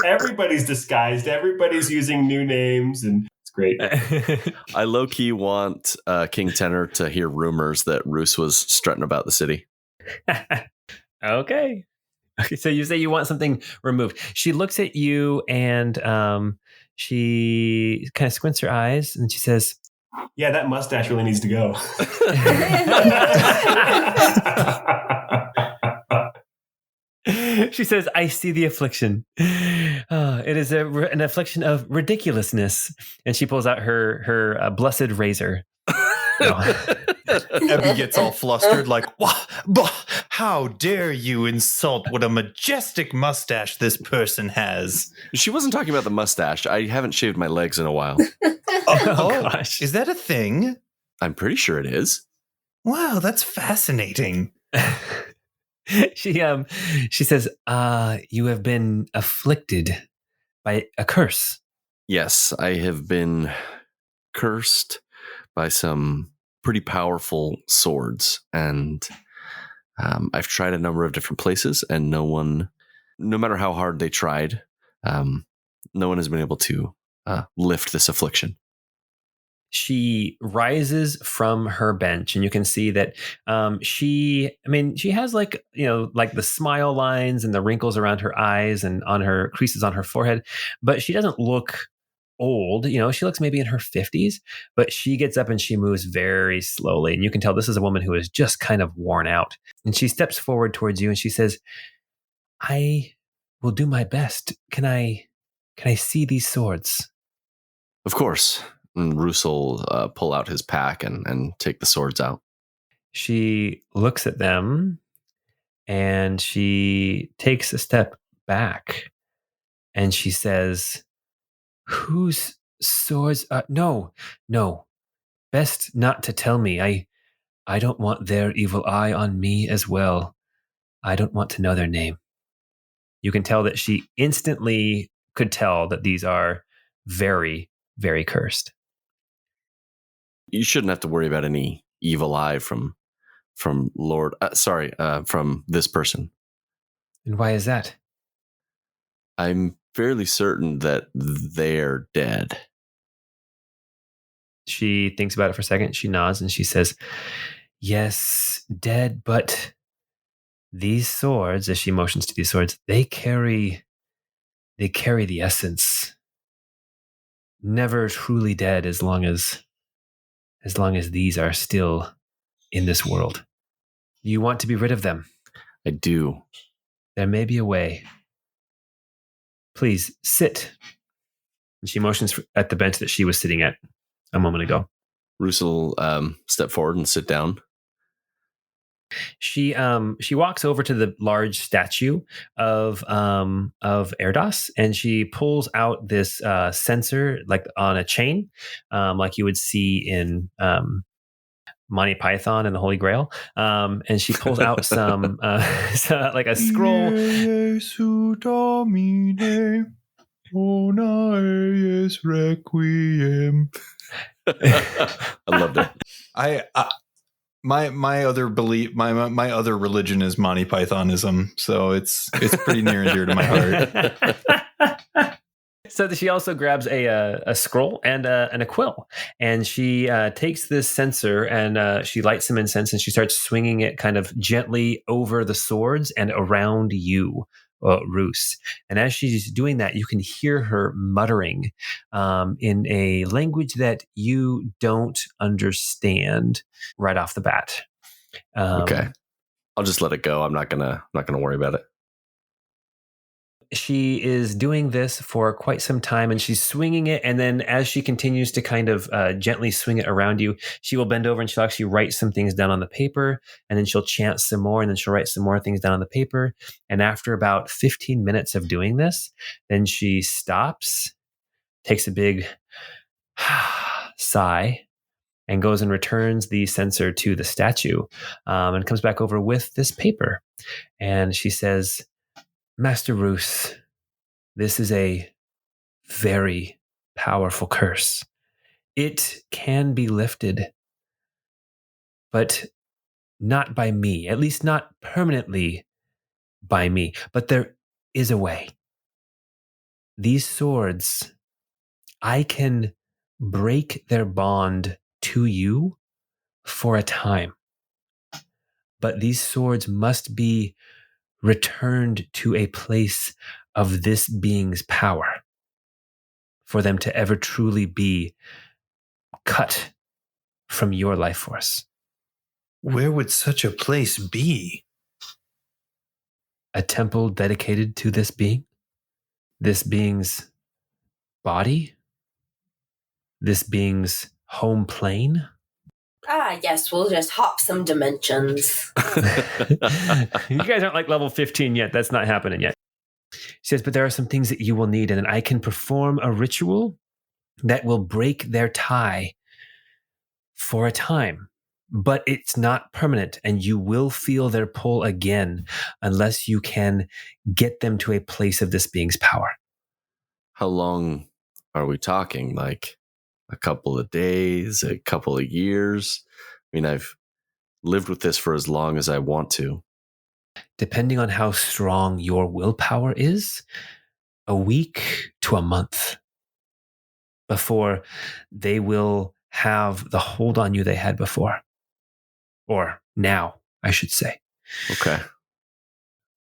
Everybody's disguised. Everybody's using new names, and it's great. I low-key want King Tenor to hear rumors that Rousse was strutting about the city. Okay. So you say you want something removed. She looks at you and she kind of squints her eyes and she says, Yeah, that mustache really needs to go. she says, I see the affliction. It is an affliction of ridiculousness. And she pulls out her blessed razor. No. Abby gets all flustered, like, how dare you insult what a majestic mustache this person has? She wasn't talking about the mustache. I haven't shaved my legs in a while. Oh, gosh. Is that a thing? I'm pretty sure it is. Wow, that's fascinating. She says, you have been afflicted by a curse. Yes, I have been cursed by some pretty powerful swords, and I've tried a number of different places, and no matter how hard they tried, no one has been able to lift this affliction. She rises from her bench, and you can see that she has like the smile lines and the wrinkles around her eyes and on her creases on her forehead, but she doesn't look old. She looks maybe in her 50s, but she gets up and she moves very slowly, and you can tell this is a woman who is just kind of worn out. And she steps forward towards you and she says, I will do my best. Can I see these swords? Of course. And Rousse will pull out his pack and take the swords out. She looks at them and she takes a step back and she says, whose swords are... No. Best not to tell me. I don't want their evil eye on me as well. I don't want to know their name. You can tell that she instantly could tell that these are very, very cursed. You shouldn't have to worry about any evil eye from this person. And why is that? I'm fairly certain that they're dead. She thinks about it for a second. She nods and she says, yes, dead, but these swords, as she motions to these swords, they carry the essence. Never truly dead as long as these are still in this world. You want to be rid of them? I do. There may be a way. Please sit. And she motions at the bench that she was sitting at a moment ago. Rousse will step forward and sit down. She walks over to the large statue of Erdos, and she pulls out this censer like on a chain, like you would see in Monty Python and the Holy Grail. And she pulls out some like a scroll. Jesu Domine, Onae Requiem. I loved it. My other belief, my other religion is Monty Pythonism, so it's pretty near and dear to my heart. So she also grabs a scroll and a quill, and she takes this censer and she lights some incense and she starts swinging it kind of gently over the swords and around you, Rousse. And as she's doing that, you can hear her muttering in a language that you don't understand right off the bat. Okay, I'll just let it go. I'm not gonna worry about it. She is doing this for quite some time, and she's swinging it. And then as she continues to kind of gently swing it around you, she will bend over and she'll actually write some things down on the paper. And then she'll chant some more, and then she'll write some more things down on the paper. And after about 15 minutes of doing this, then she stops, takes a big sigh, and goes and returns the censer to the statue, and comes back over with this paper. And she says, Master Rousse, this is a very powerful curse. It can be lifted, but not by me, at least not permanently by me. But there is a way. These swords, I can break their bond to you for a time. But these swords must be returned to a place of this being's power for them to ever truly be cut from your life force. Where would such a place be? A temple dedicated to this being's body, this being's home plane. Ah, yes, we'll just hop some dimensions. You guys aren't like level 15 yet. That's not happening yet. She says, but there are some things that you will need, and then I can perform a ritual that will break their tie for a time. But it's not permanent, and you will feel their pull again unless you can get them to a place of this being's power. How long are we talking? Like a couple of days, a couple of years? I mean, I've lived with this for as long as I want to. Depending on how strong your willpower is, a week to a month before they will have the hold on you they had before. Or now, I should say. Okay.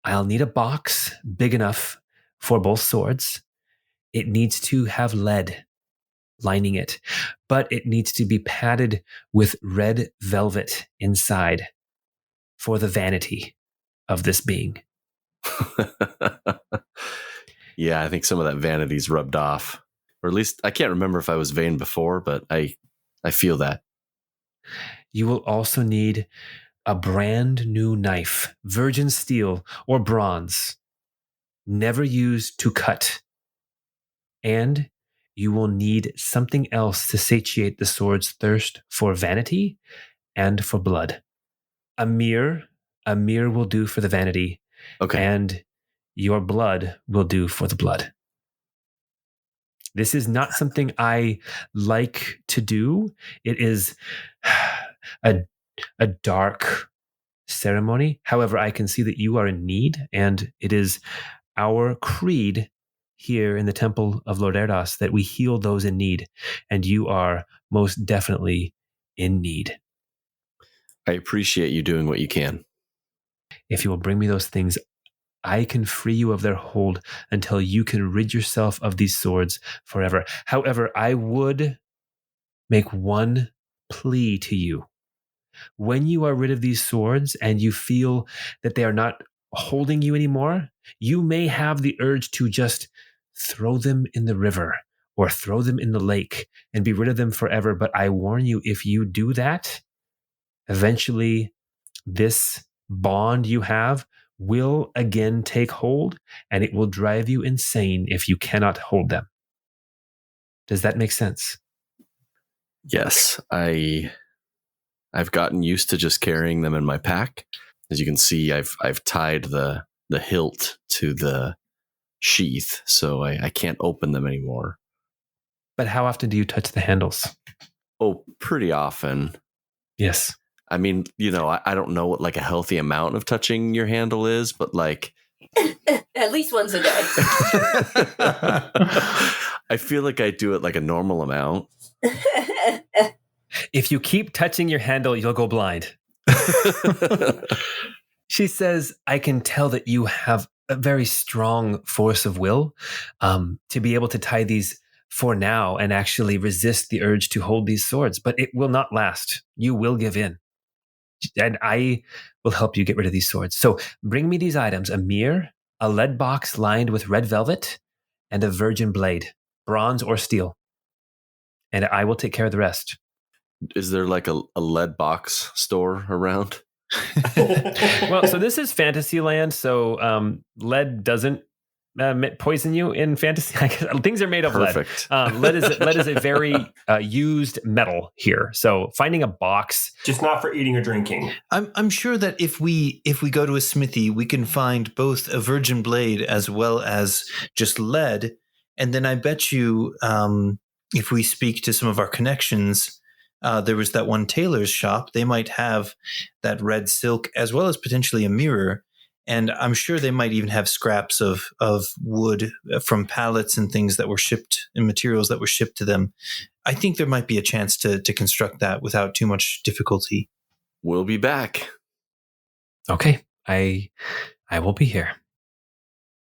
I'll need a box big enough for both swords. It needs to have lead lining it, but it needs to be padded with red velvet inside for the vanity of this being. Yeah, I think some of that vanity's rubbed off. Or at least, I can't remember if I was vain before, but I feel that. You will also need a brand new knife, virgin steel or bronze, never used to cut. And you will need something else to satiate the sword's thirst for vanity and for blood. A mirror will do for the vanity. Okay. And your blood will do for the blood. This is not something I like to do. It is a dark ceremony. However, I can see that you are in need, and it is our creed here in the Temple of Lord Erdos that we heal those in need, and you are most definitely in need. I appreciate you doing what you can. If you will bring me those things, I can free you of their hold until you can rid yourself of these swords forever. However, I would make one plea to you. When you are rid of these swords and you feel that they are not holding you anymore, you may have the urge to just throw them in the river or throw them in the lake and be rid of them forever. But I warn you, if you do that, eventually this bond you have will again take hold, and it will drive you insane if you cannot hold them. Does that make sense? Yes, I've gotten used to just carrying them in my pack. As you can see, I've tied the hilt to the sheath, so I can't open them anymore. But how often do you touch the handles? Oh, pretty often. Yes. I mean, I don't know what like a healthy amount of touching your handle is, but like at least once a day. I feel like I do it like a normal amount. If you keep touching your handle, you'll go blind. She says, I can tell that you have a very strong force of will to be able to tie these for now and actually resist the urge to hold these swords, but it will not last. You will give in. And I will help you get rid of these swords. So bring me these items: a mirror, a lead box lined with red velvet, and a virgin blade, bronze or steel. And I will take care of the rest. Is there like a lead box store around? Well, so this is Fantasyland, so lead doesn't poison you in fantasy. I guess things are made of Perfect. lead. Lead is a very used metal here. So finding a box, Just not for eating or drinking. I'm sure that if we go to a smithy, we can find both a virgin blade as well as just lead. And then I bet you, if we speak to some of our connections, there was that one tailor's shop. They might have that red silk as well as potentially a mirror. And I'm sure they might even have scraps of wood from pallets and things that were shipped and materials that were shipped to them. I think there might be a chance to construct that without too much difficulty. We'll be back. Okay, I will be here.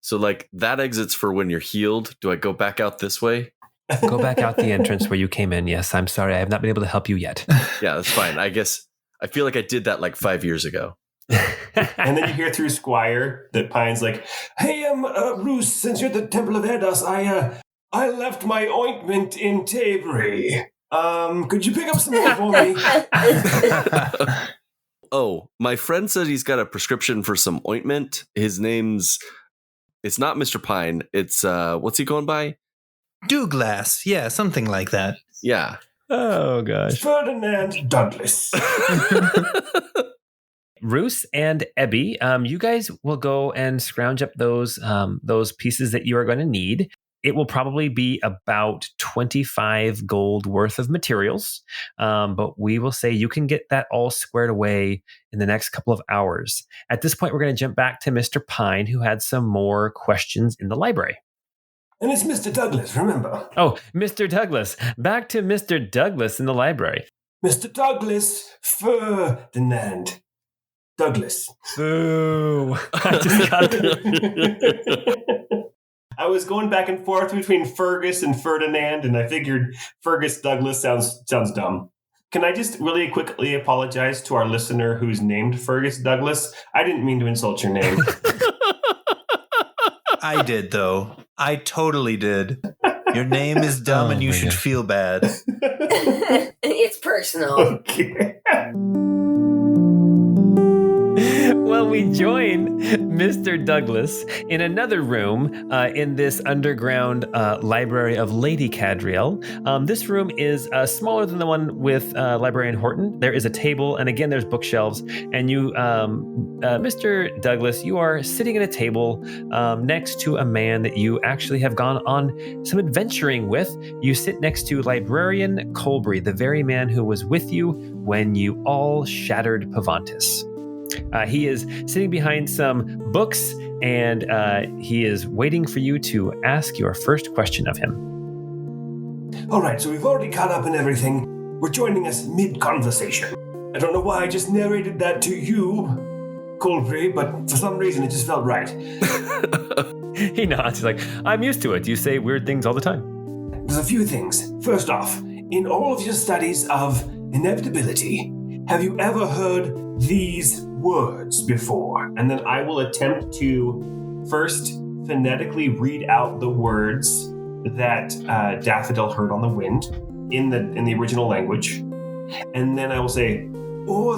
So, like, that exit's for when you're healed. Do I go back out this way? Go back out the entrance where you came in. Yes, I'm sorry. I have not been able to help you yet. Yeah, that's fine. I guess I feel like I did that like 5 years ago. And then you hear through Squire that Pine's like, "Hey, Rousse, since you're at the Temple of Erdos, I left my ointment in Tabery. Could you pick up some more for me?" Oh, my friend said he's got a prescription for some ointment. His name's, it's not Mr. Pine. It's, what's he going by? Douglas. Yeah, something like that. Yeah. Oh, gosh. Ferdinand Douglas. Rousse and Ebby, you guys will go and scrounge up those pieces that you are going to need. It will probably be about 25 gold worth of materials, but we will say you can get that all squared away in the next couple of hours. At this point, we're going to jump back to Mr. Pine, who had some more questions in the library. And it's Mr. Douglas, remember? Oh, Mr. Douglas. Back to Mr. Douglas in the library. Mr. Douglas Ferdinand Douglas. Boo. I just got I was going back and forth between Fergus and Ferdinand, and I figured Fergus Douglas sounds dumb. Can I just really quickly apologize to our listener who's named Fergus Douglas? I didn't mean to insult your name. I did, though. I totally did. Your name is dumb and you should feel bad. It's personal. Okay. Well, we join Mr. Douglas in another room in this underground library of Lady Cadriel. This room is smaller than the one with Librarian Horton. There is a table, and again, there's bookshelves. And you, Mr. Douglas, you are sitting at a table next to a man that you actually have gone on some adventuring with. You sit next to Librarian Colbury, the very man who was with you when you all shattered Pavantis. He is sitting behind some books, and he is waiting for you to ask your first question of him. All right, so we've already caught up and everything. We're joining us mid-conversation. I don't know why I just narrated that to you, Colbury, but for some reason it just felt right. He nods. He's like, I'm used to it. You say weird things all the time. There's a few things. First off, in all of your studies of inevitability, have you ever heard these words before? And then I will attempt to first phonetically read out the words that Daffodil heard on the wind in the original language. And then I will say,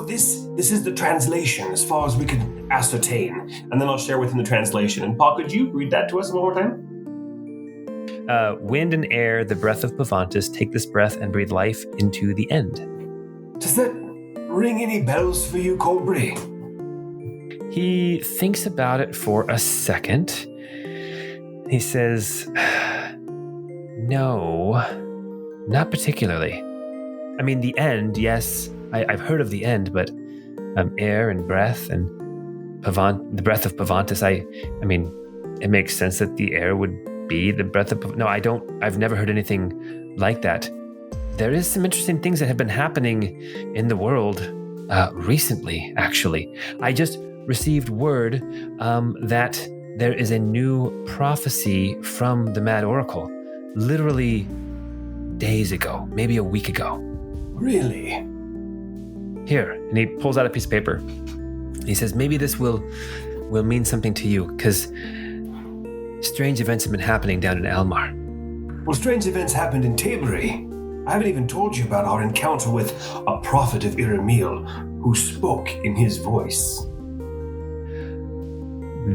this is the translation as far as we can ascertain. And then I'll share within the translation. And Paul, could you read that to us one more time? Wind and air, the breath of Pavantis, take this breath and breathe life into the end. Does that ring any bells for you, Colbury? He thinks about it for a second. He says, no, not particularly. I mean, the end, yes, I've heard of the end, but air and breath and the breath of Pavantis, I mean, it makes sense that the air would be the breath of Pavantis. No, I've never heard anything like that. There is some interesting things that have been happening in the world recently, actually. I just received word that there is a new prophecy from the Mad Oracle, literally days ago, maybe a week ago. Really? Here, and he pulls out a piece of paper. He says, maybe this will mean something to you, because strange events have been happening down in Almar. Well, strange events happened in Tabery. I haven't even told you about our encounter with a prophet of Iramil who spoke in his voice.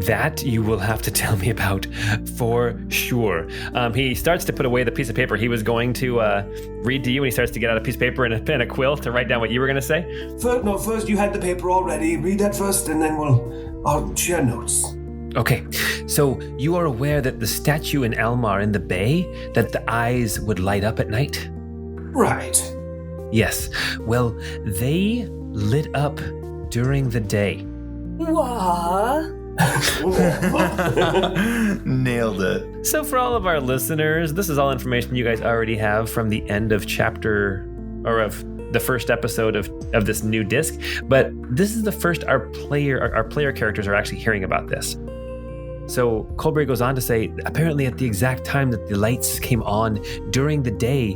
That you will have to tell me about for sure. He starts to put away the piece of paper he was going to read to you, and he starts to get out a piece of paper and a pen, a quill to write down what you were going to say. First you had the paper already. Read that first, and then I'll share notes. Okay, so you are aware that the statue in Almar in the bay, that the eyes would light up at night? Right. Yes. Well, they lit up during the day. What? Nailed it. So for all of our listeners, this is all information you guys already have from the end of chapter, or of the first episode of this new disc. But this is the first our player characters are actually hearing about this. So Colbury goes on to say, apparently at the exact time that the lights came on during the day,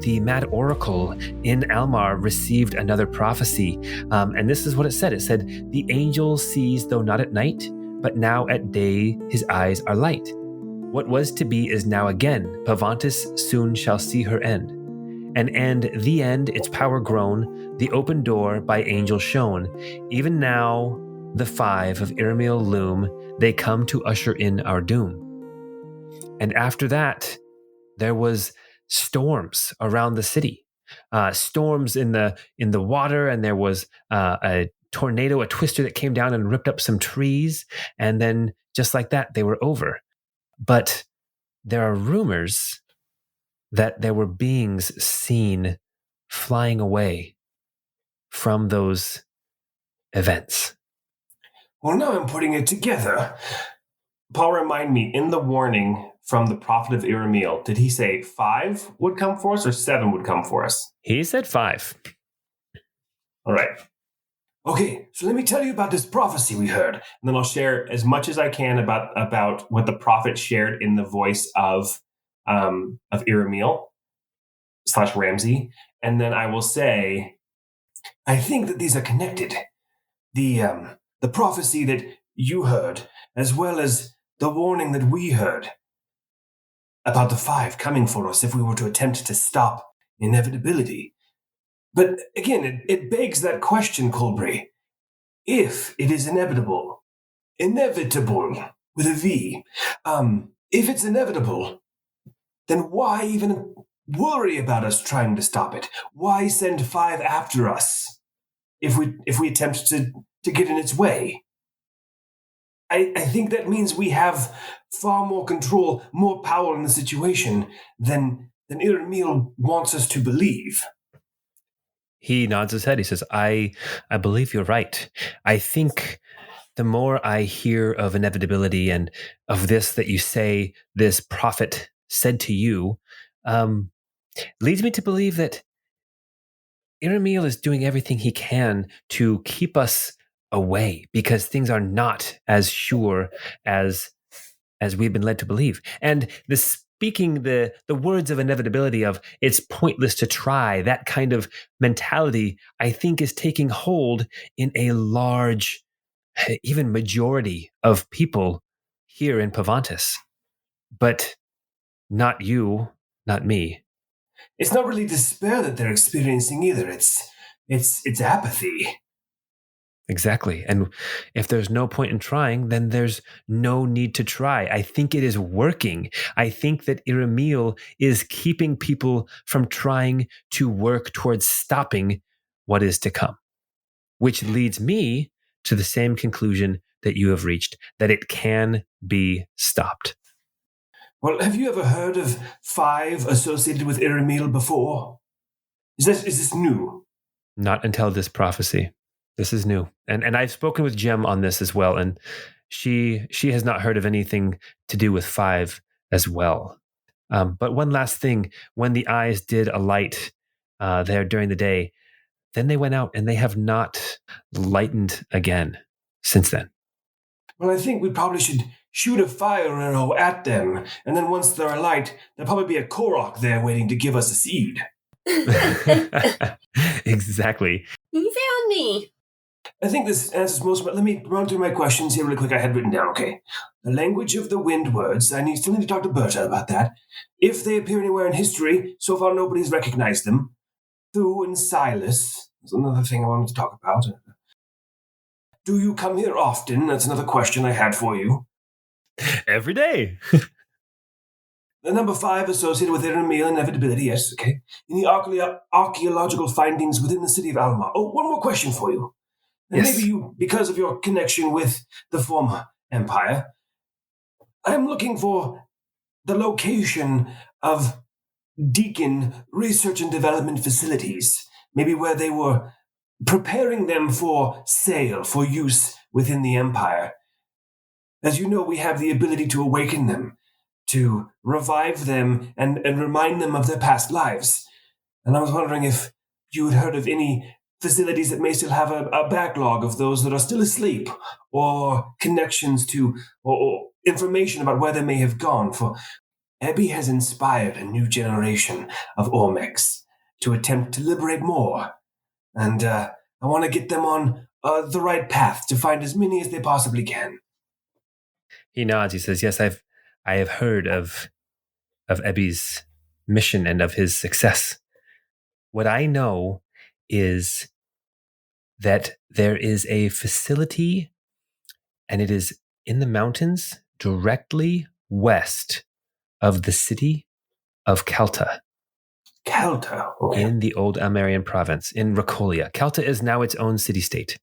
the Mad Oracle in Almar received another prophecy. And this is what it said. It said, the angel sees though not at night, but now at day his eyes are light. What was to be is now again. Pavantis soon shall see her end. An end, the end, its power grown, the open door by angel shown. Even now, the five of Iramil loom, they come to usher in our doom. And after that, there was storms around the city, storms in the water, and there was a tornado, a twister that came down and ripped up some trees, and then just like that, they were over. But there are rumors that there were beings seen flying away from those events. Well, now I'm putting it together. Paul, remind me, in the warning from the Prophet of Iramil, did he say 5 would come for us or 7 would come for us? He said 5. All right. Okay, so let me tell you about this prophecy we heard. And then I'll share as much as I can about what the prophet shared in the voice of Iramil / Ramsey. And then I will say, I think that these are connected. The prophecy that you heard, as well as the warning that we heard about the 5 coming for us if we were to attempt to stop inevitability. But again, it begs that question, Colbury. If it is inevitable with a V, if it's inevitable, then why even worry about us trying to stop it? Why send 5 after us if we attempt to get in its way? I think that means we have far more control, more power in the situation than Iramil wants us to believe. He nods his head. He says, I believe you're right. I think the more I hear of inevitability and of this that you say this prophet said to you, leads me to believe that Iramil is doing everything he can to keep us away because things are not as sure as we've been led to believe. And speaking the words of inevitability of it's pointless to try, that kind of mentality, I think is taking hold in a large, even majority of people here in Pavantis. But not you, not me. It's not really despair that they're experiencing either. It's apathy. Exactly. And if there's no point in trying, then there's no need to try. I think it is working. I think that Iramil is keeping people from trying to work towards stopping what is to come, which leads me to the same conclusion that you have reached, that it can be stopped. Well, have you ever heard of 5 associated with Iramil before? Is this new? Not until this prophecy. This is new. And I've spoken with Jem on this as well, and she has not heard of anything to do with 5 as well. But one last thing, when the eyes did alight there during the day, then they went out and they have not lightened again since then. Well, I think we probably should shoot a fire arrow at them, and then once they're alight, there'll probably be a Korok there waiting to give us a seed. Exactly. You found me. I think this answers most of it. Let me run through my questions here really quick. I had written down, okay. The language of the wind words. I still need to talk to Berta about that. If they appear anywhere in history, so far nobody's recognized them. Thu and Silas. That's another thing I wanted to talk about. Do you come here often? That's another question I had for you. Every day. The number 5 associated with Iramil inevitability, yes, okay. In the archaeological findings within the city of Almar. Oh, one more question for you. And yes. Maybe you, because of your connection with the former empire, I'm looking for the location of Deacon research and development facilities, maybe where they were preparing them for sale, for use within the empire. As you know, we have the ability to awaken them, to revive them and remind them of their past lives. And I was wondering if you had heard of any facilities that may still have a backlog of those that are still asleep, or connections to, or information about where they may have gone. For Ebby has inspired a new generation of Ormex to attempt to liberate more. And I want to get them on the right path to find as many as they possibly can. He nods. He says, "Yes, I have heard of Ebby's mission and of his success. What I know is that there is a facility, and it is in the mountains directly west of the city of Calta." Calta? Okay. In the old Almerian province, in Racolia. Calta is now its own city-state.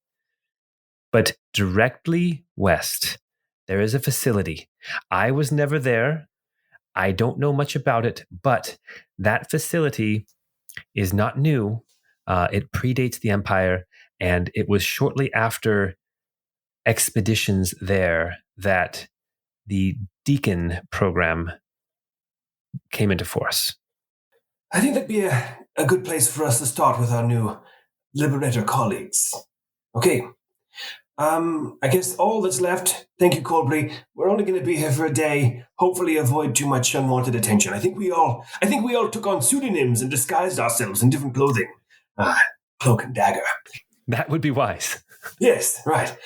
But directly west, there is a facility. I was never there. I don't know much about it, but that facility is not new. It predates the Empire, and it was shortly after expeditions there that the Deacon program came into force. I think that'd be a good place for us to start with our new Liberator colleagues. Okay. I guess all that's left, thank you, Colbury. We're only going to be here for a day. Hopefully avoid too much unwanted attention. I think we all took on pseudonyms and disguised ourselves in different clothing. Cloak and dagger. That would be wise. Yes, right.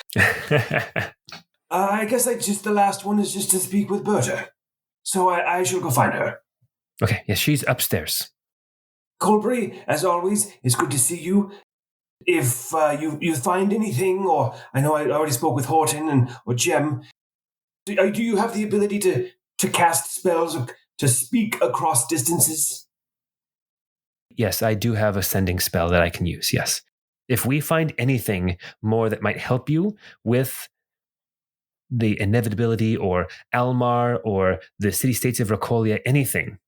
I guess the last one is just to speak with Berta. So I shall go find her. Okay, yes, she's upstairs. Colbury, as always, it's good to see you. If you find anything, or I know I already spoke with Horton or Jem, do you have the ability to cast spells or to speak across distances? Yes, I do have a sending spell that I can use, yes. If we find anything more that might help you with the inevitability or Almar or the city-states of Racolia, anything,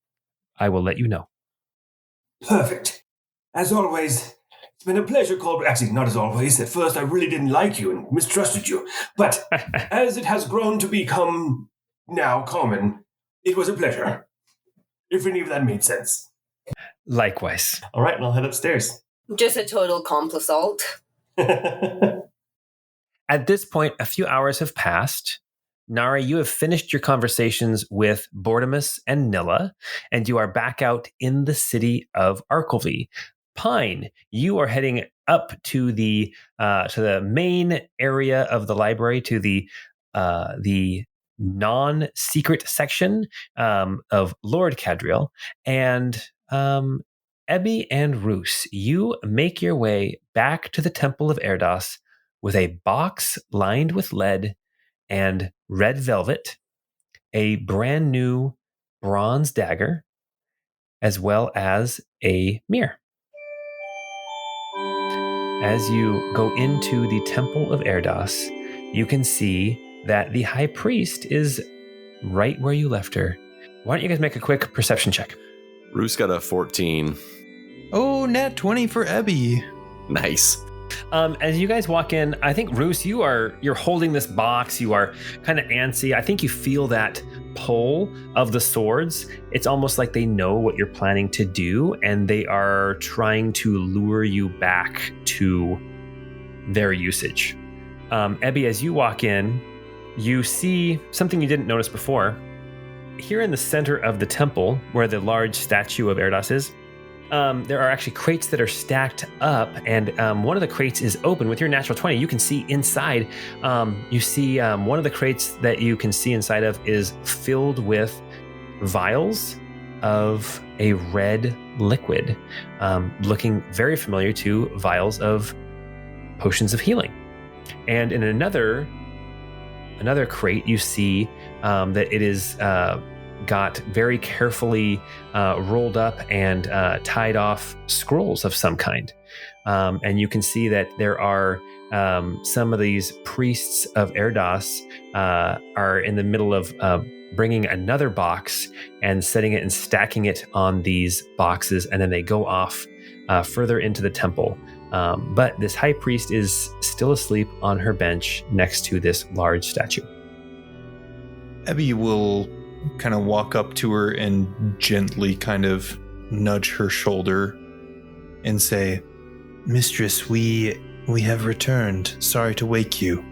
I will let you know. Perfect. As always, it's been a pleasure, Colbert. Actually, not as always. At first, I really didn't like you and mistrusted you. But as it has grown to become now common, it was a pleasure. If any of that made sense. Likewise. All right, I'll head upstairs. Just a total complisalt. At this point, a few hours have passed. Nari, you have finished your conversations with Bortimus and Nilla, and you are back out in the city of Arcolvi. Pine, you are heading up to the main area of the library, to the non-secret section of Lord Cadriel, and Ebby and Rousse, you make your way back to the Temple of Erdos with a box lined with lead and red velvet, a brand new bronze dagger, as well as a mirror. As you go into the Temple of Erdos, you can see that the High Priest is right where you left her. Why don't you guys make a quick perception check? Rousse got a 14. Oh, nat 20 for Ebby. Nice. As you guys walk in, I think, Rousse, you're holding this box. You are kind of antsy. I think you feel that pull of the swords. It's almost like they know what you're planning to do, and they are trying to lure you back to their usage. Ebby, as you walk in, you see something you didn't notice before. Here in the center of the temple, where the large statue of Erdos is, there are actually crates that are stacked up, and one of the crates is open. With your natural 20, you can see inside. You see one of the crates that you can see inside of is filled with vials of a red liquid, looking very familiar to vials of potions of healing. And in another crate, you see that it is got very carefully rolled up and tied off scrolls of some kind. And you can see that there are some of these priests of Erdos are in the middle of bringing another box and setting it and stacking it on these boxes, and then they go off further into the temple. But this high priest is still asleep on her bench next to this large statue. Abby will kind of walk up to her and gently kind of nudge her shoulder and say, "Mistress, we have returned. Sorry to wake you."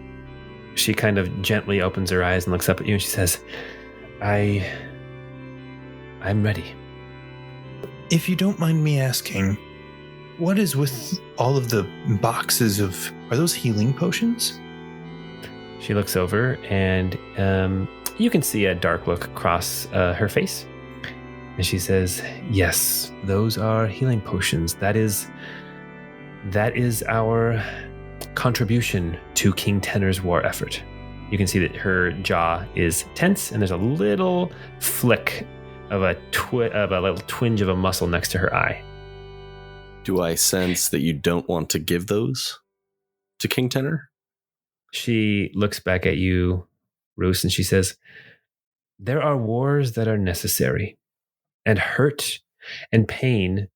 She kind of gently opens her eyes and looks up at you and she says, I'm ready. If you don't mind me asking, what is with all of the boxes of... Are those healing potions? She looks over and you can see a dark look cross her face. And she says, yes, those are healing potions. That is our contribution to King Tenor's war effort. You can see that her jaw is tense and there's a little flick of a little twinge of a muscle next to her eye. Do I sense that you don't want to give those to King Tenor? She looks back at you, Rousse, and she says, there are wars that are necessary, and hurt and pain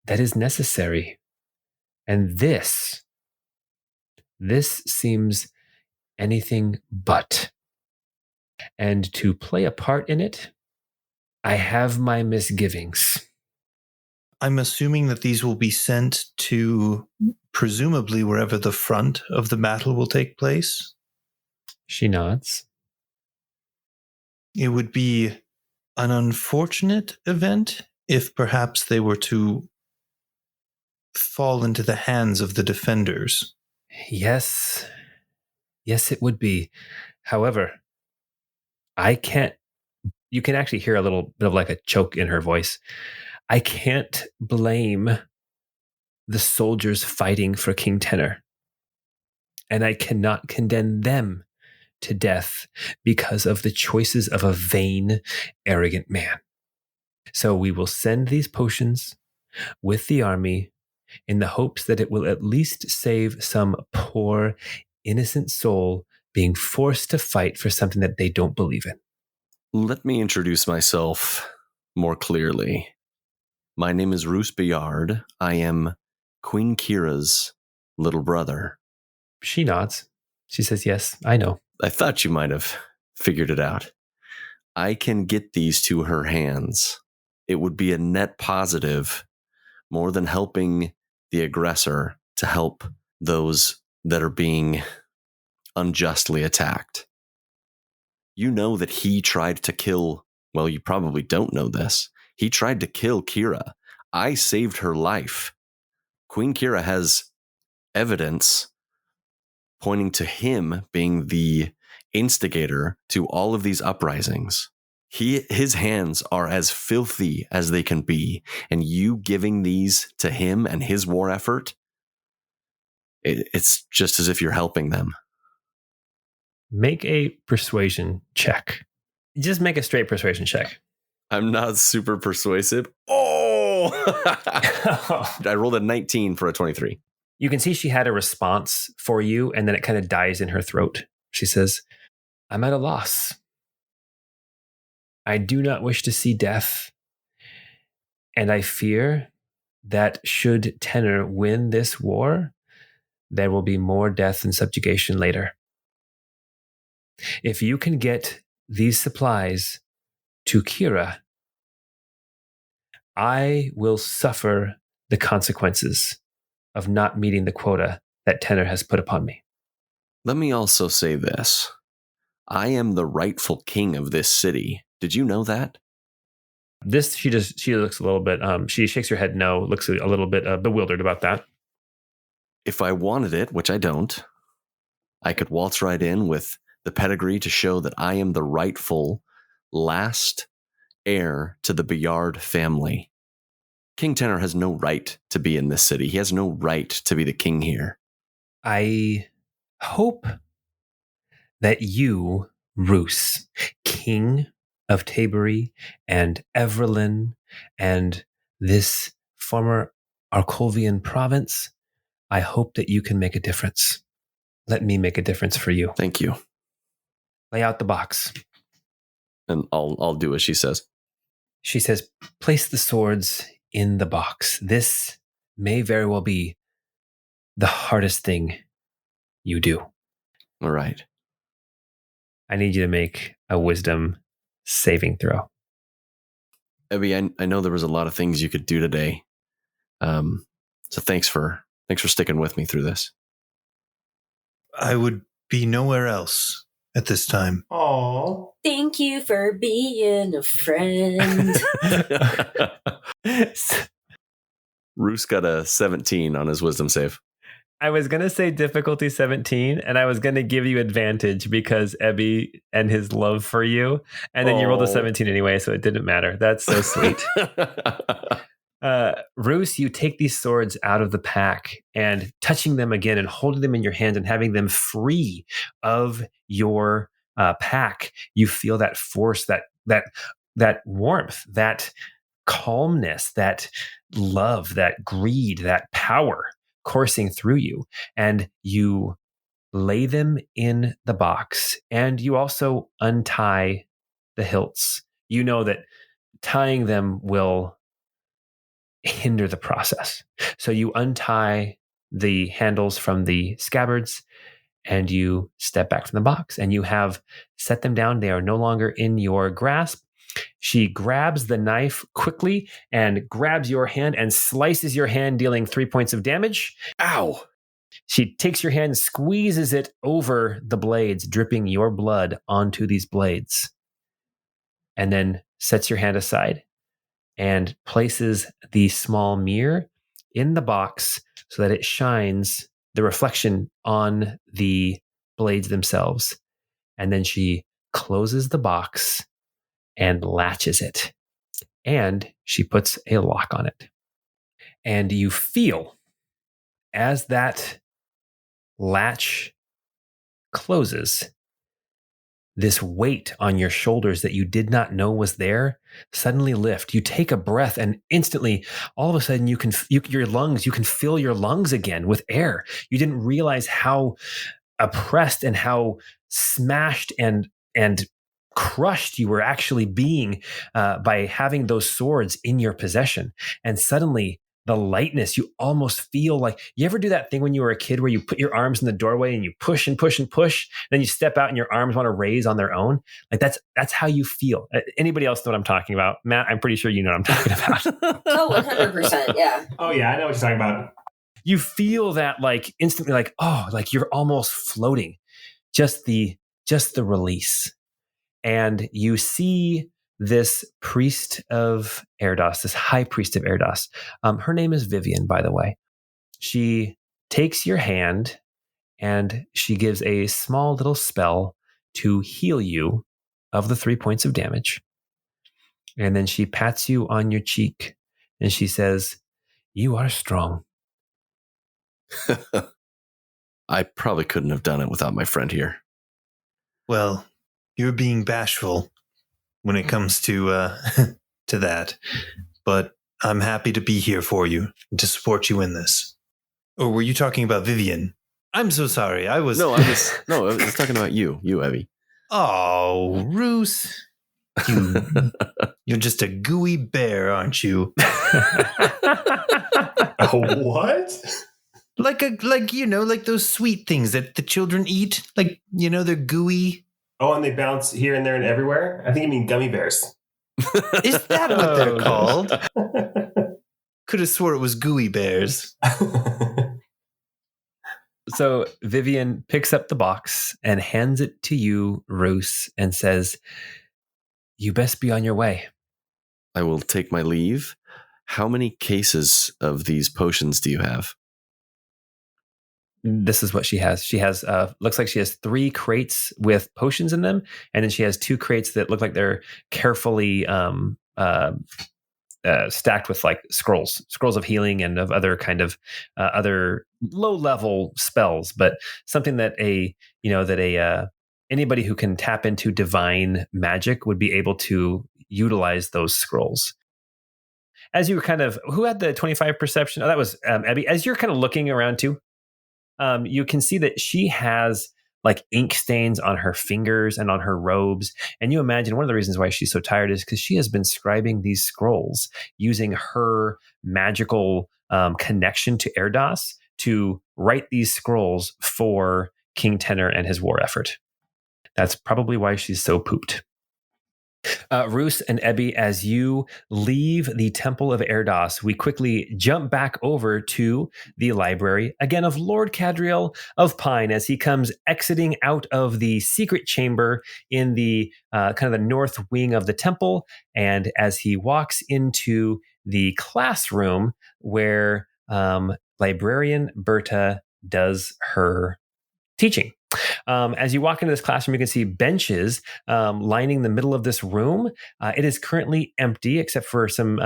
that is necessary. And this seems anything but. And to play a part in it, I have my misgivings. I'm assuming that these will be sent to presumably wherever the front of the battle will take place. She nods. It would be an unfortunate event if perhaps they were to fall into the hands of the defenders. Yes, it would be. However, you can actually hear a little bit of like a choke in her voice. I can't blame the soldiers fighting for King Tenor. And I cannot condemn them to death because of the choices of a vain, arrogant man. So we will send these potions with the army in the hopes that it will at least save some poor, innocent soul being forced to fight for something that they don't believe in. Let me introduce myself more clearly. My name is Rousse Bayard. I am Queen Kira's little brother. She nods. She says, yes, I know. I thought you might have figured it out. I can get these to her hands. It would be a net positive, more than helping the aggressor, to help those that are being unjustly attacked. You know that he tried to kill, well, you probably don't know this. He tried to kill Kira. I saved her life. Queen Kira has evidence pointing to him being the instigator to all of these uprisings. His hands are as filthy as they can be, and you giving these to him and his war effort, it's just as if you're helping them. Make a persuasion check. Just make a straight persuasion check. I'm not super persuasive. Oh! I rolled a 19 for a 23. You can see she had a response for you, and then it kind of dies in her throat. She says, I'm at a loss. I do not wish to see death, and I fear that should Tenor win this war, there will be more death and subjugation later. If you can get these supplies to Kira, I will suffer the consequences of not meeting the quota that Tenor has put upon me. Let me also say this. I am the rightful king of this city. Did you know that? She looks a little bit, she shakes her head no, looks a little bit bewildered about that. If I wanted it, which I don't, I could waltz right in with the pedigree to show that I am the rightful last heir to the Bayard family. King Tenor has no right to be in this city. He has no right to be the king here. I hope that you, Rousse, king of Tabery and Everlyn and this former Arcolvian province, I hope that you can make a difference. Let me make a difference for you. Thank you. Lay out the box. And I'll do as she says. She says, place the swords in the box. This may very well be the hardest thing you do. All right. I need you to make a wisdom saving throw. Abby, I know there was a lot of things you could do today. So thanks for sticking with me through this. I would be nowhere else at this time. Aww. Thank you for being a friend. Rousse got a 17 on his wisdom save. I was going to say difficulty 17, and I was going to give you advantage because Ebby and his love for you. And then you rolled a 17 anyway, so it didn't matter. That's so sweet. Rousse, you take these swords out of the pack and touching them again and holding them in your hands and having them free of your pack. You feel that force, that warmth, that calmness, that love, that greed, that power coursing through you, and you lay them in the box, and you also untie the hilts. You know that tying them will hinder the process. So you untie the handles from the scabbards and you step back from the box and you have set them down. They are no longer in your grasp. She grabs the knife quickly and grabs your hand and slices your hand, dealing 3 points of damage. Ow! She takes your hand, squeezes it over the blades, dripping your blood onto these blades, and then sets your hand aside and places the small mirror in the box so that it shines the reflection on the blades themselves. And then she closes the box and latches it. And she puts a lock on it. And you feel as that latch closes, this weight on your shoulders that you did not know was there suddenly lift. You take a breath and instantly, all of a sudden, you can fill your lungs again with air. You didn't realize how oppressed and how smashed and crushed you were actually being by having those swords in your possession. And suddenly, the lightness, you almost feel like, you ever do that thing when you were a kid where you put your arms in the doorway and you push and push and push, and then you step out and your arms want to raise on their own? Like that's how you feel. Anybody else know what I'm talking about? Matt, I'm pretty sure you know what I'm talking about. Oh, 100%. Yeah. Oh yeah, I know what you're talking about. You feel that like instantly, like, oh, like you're almost floating. Just the release. And you see this priest of Erdos, this high priest of Erdos. Her name is Vivian, by the way. She takes your hand and she gives a small little spell to heal you of the 3 points of damage. And then she pats you on your cheek and she says, "You are strong." I probably couldn't have done it without my friend here. Well, you're being bashful when it comes to to that, but I'm happy to be here for you and to support you in this. Or were you talking about Vivian? I'm so sorry. I was I was talking about you, Evie. Oh, Rousse. You're just a gooey bear, aren't you? What? Like those sweet things that the children eat. Like, they're gooey. Oh, and they bounce here and there and everywhere? I think you mean gummy bears. Is that what they're called? Could have swore it was gooey bears. So Vivian picks up the box and hands it to you, Rousse, and says, "You best be on your way." I will take my leave. How many cases of these potions do you have? This is what she has. She has, looks like she has 3 crates with potions in them. And then she has 2 crates that look like they're carefully stacked with like scrolls of healing and of other kind of other low level spells, but something that anybody who can tap into divine magic would be able to utilize those scrolls. As you were who had the 25 perception? Oh, that was Abby. As you're kind of looking around too, you can see that she has like ink stains on her fingers and on her robes. And you imagine one of the reasons why she's so tired is because she has been scribing these scrolls using her magical connection to Erdos to write these scrolls for King Tenor and his war effort. That's probably why she's so pooped. Rousse and Ebby, as you leave the Temple of Erdos, we quickly jump back over to the library, again, of Lord Cadriel of Pine, as he comes exiting out of the secret chamber in the kind of the north wing of the temple, and as he walks into the classroom where librarian Berta does her teaching. As you walk into this classroom, you can see benches lining the middle of this room. It is currently empty, except for some.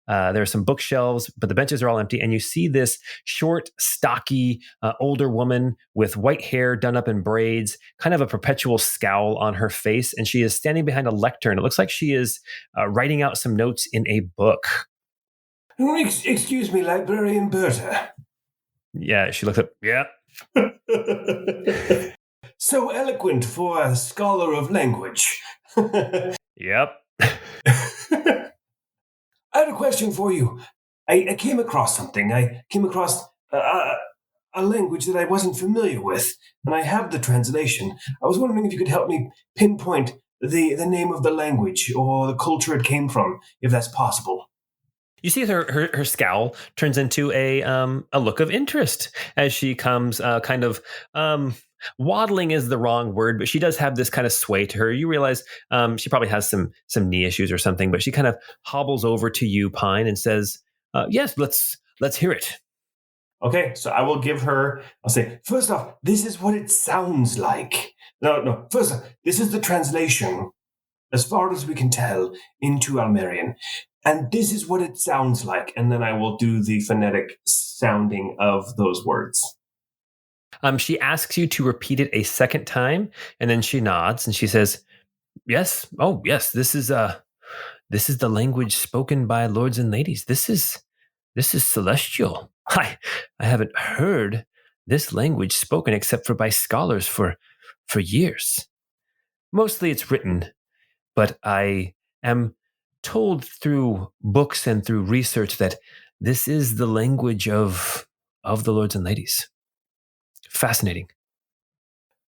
There are some bookshelves, but the benches are all empty. And you see this short, stocky, older woman with white hair done up in braids, kind of a perpetual scowl on her face. And she is standing behind a lectern. It looks like she is writing out some notes in a book. Excuse me, librarian Berta. Yeah, she looks up. Yeah. So eloquent for a scholar of language. Yep. I had a question for you. I came across something. I came across a language that I wasn't familiar with, and I have the translation. I was wondering if you could help me pinpoint the name of the language or the culture it came from, if that's possible. You see her scowl turns into a look of interest as she comes kind of waddling is the wrong word, but she does have this kind of sway to her. You realize she probably has some knee issues or something, but she kind of hobbles over to you, Pine, and says, yes, let's hear it. Okay, so I will give her, I'll say, first off, this is what it sounds like. No, first off, this is the translation, as far as we can tell, into Almerian. And this is what it sounds like. And then I will do the phonetic sounding of those words. She asks you to repeat it a second time, and then she nods and she says, yes. Oh, yes. This is the language spoken by lords and ladies. This is celestial. I haven't heard this language spoken except for by scholars for years. Mostly it's written, but I am told through books and through research that this is the language of the lords and ladies. Fascinating.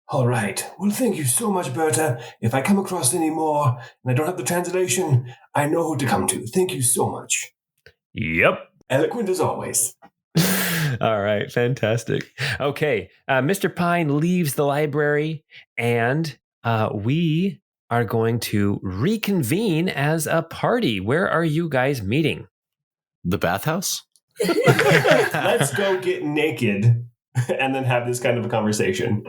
All right. Well, thank you so much, Berta. If I come across any more and I don't have the translation, I know who to come to. Thank you so much. Yep. Eloquent as always. All right. Fantastic. Okay. Mr. Pine leaves the library, and we are going to reconvene as a party. Where are you guys meeting? The bathhouse? Let's go get naked and then have this kind of a conversation.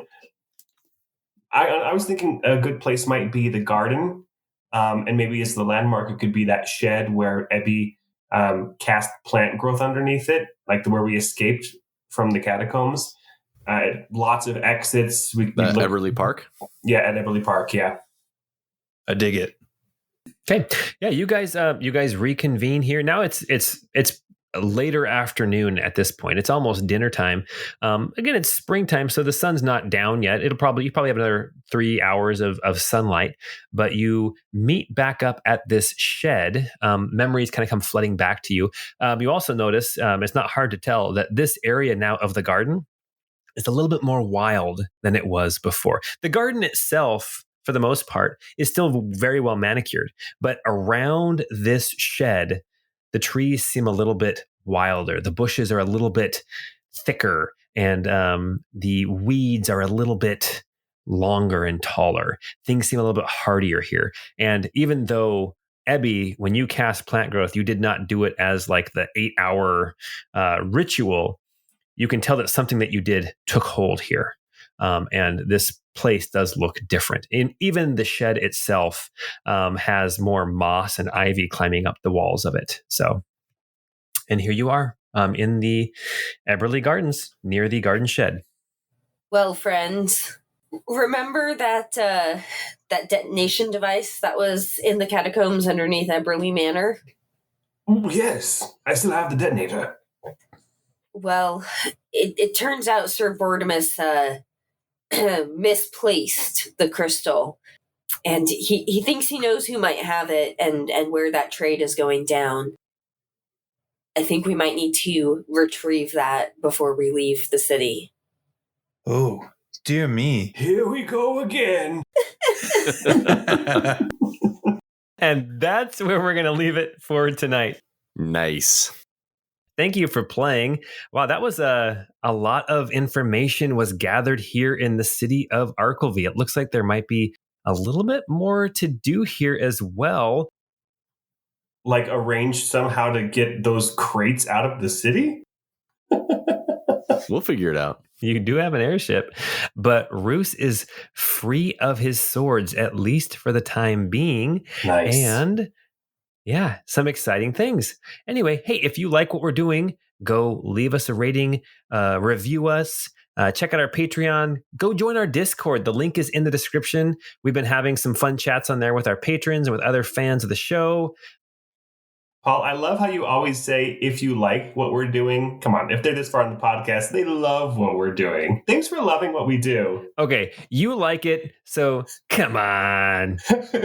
I was thinking a good place might be the garden, and maybe as the landmark, it could be that shed where Ebby cast plant growth underneath it, like where we escaped from the catacombs. Lots of exits. Everly Park? Yeah, at Everly Park, yeah. I dig it. Okay. Yeah, you guys reconvene here. Now it's later afternoon at this point. It's almost dinner time. Again, it's springtime, so the sun's not down yet. You probably have another 3 hours of sunlight, but you meet back up at this shed. Memories kind of come flooding back to you. You also notice, it's not hard to tell, that this area now of the garden is a little bit more wild than it was before. The garden itself, for the most part, is still very well manicured, but around this shed, the trees seem a little bit wilder. The bushes are a little bit thicker, and the weeds are a little bit longer and taller. Things seem a little bit hardier here. And even though, Ebby, when you cast plant growth, you did not do it as like the 8-hour ritual, you can tell that something that you did took hold here. And this place does look different. And even the shed itself has more moss and ivy climbing up the walls of it. So, and here you are in the Eberly Gardens, near the garden shed. Well, friends, remember that that detonation device that was in the catacombs underneath Eberly Manor? Oh, yes, I still have the detonator. Well, it turns out Sir Bortimus misplaced the crystal, and he thinks he knows who might have it and where that trade is going down. I think we might need to retrieve that before we leave the city. Oh, Dear me. Here we go again. And that's where we're going to leave it for tonight. Nice. Thank you for playing. Wow, that was a lot of information was gathered here in the city of Arcolvi. It looks like there might be a little bit more to do here as well. Like arrange somehow to get those crates out of the city? We'll figure it out. You do have an airship, but Rousse is free of his swords, at least for the time being. Nice. And yeah, some exciting things. Anyway, hey, if you like what we're doing, go leave us a rating, review us, check out our Patreon, go join our Discord. The link is in the description. We've been having some fun chats on there with our patrons and with other fans of the show. Paul, I love how you always say, if you like what we're doing, come on, if they're this far in the podcast, they love what we're doing. Thanks for loving what we do. Okay, you like it, so come on.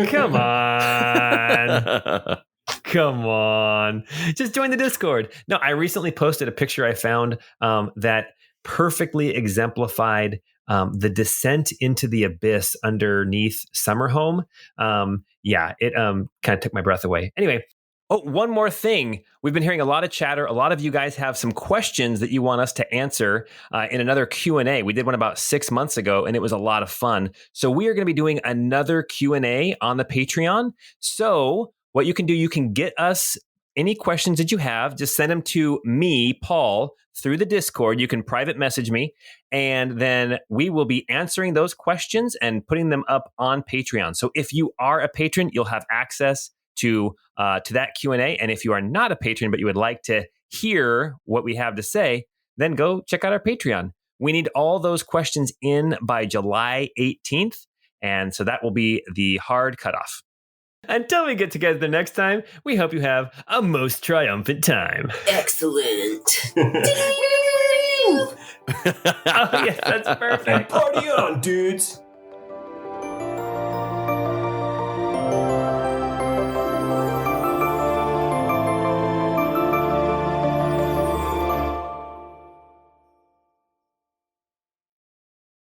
Come on. Come on. Just join the Discord. No, I recently posted a picture I found that perfectly exemplified the descent into the abyss underneath Summerhome. It kind of took my breath away. Anyway, one more thing. We've been hearing a lot of chatter. A lot of you guys have some questions that you want us to answer in another Q&A. We did one about 6 months ago, and it was a lot of fun. So we are going to be doing another Q&A on the Patreon. So what you can do, you can get us any questions that you have. Just send them to me, Paul, through the Discord. You can private message me, and then we will be answering those questions and putting them up on Patreon. So if you are a patron, you'll have access to that Q&A. And if you are not a patron, but you would like to hear what we have to say, then go check out our Patreon. We need all those questions in by July 18th. And so that will be the hard cutoff. Until we get together next time, we hope you have a most triumphant time. Excellent. Oh, yes, that's perfect. Party on, dudes.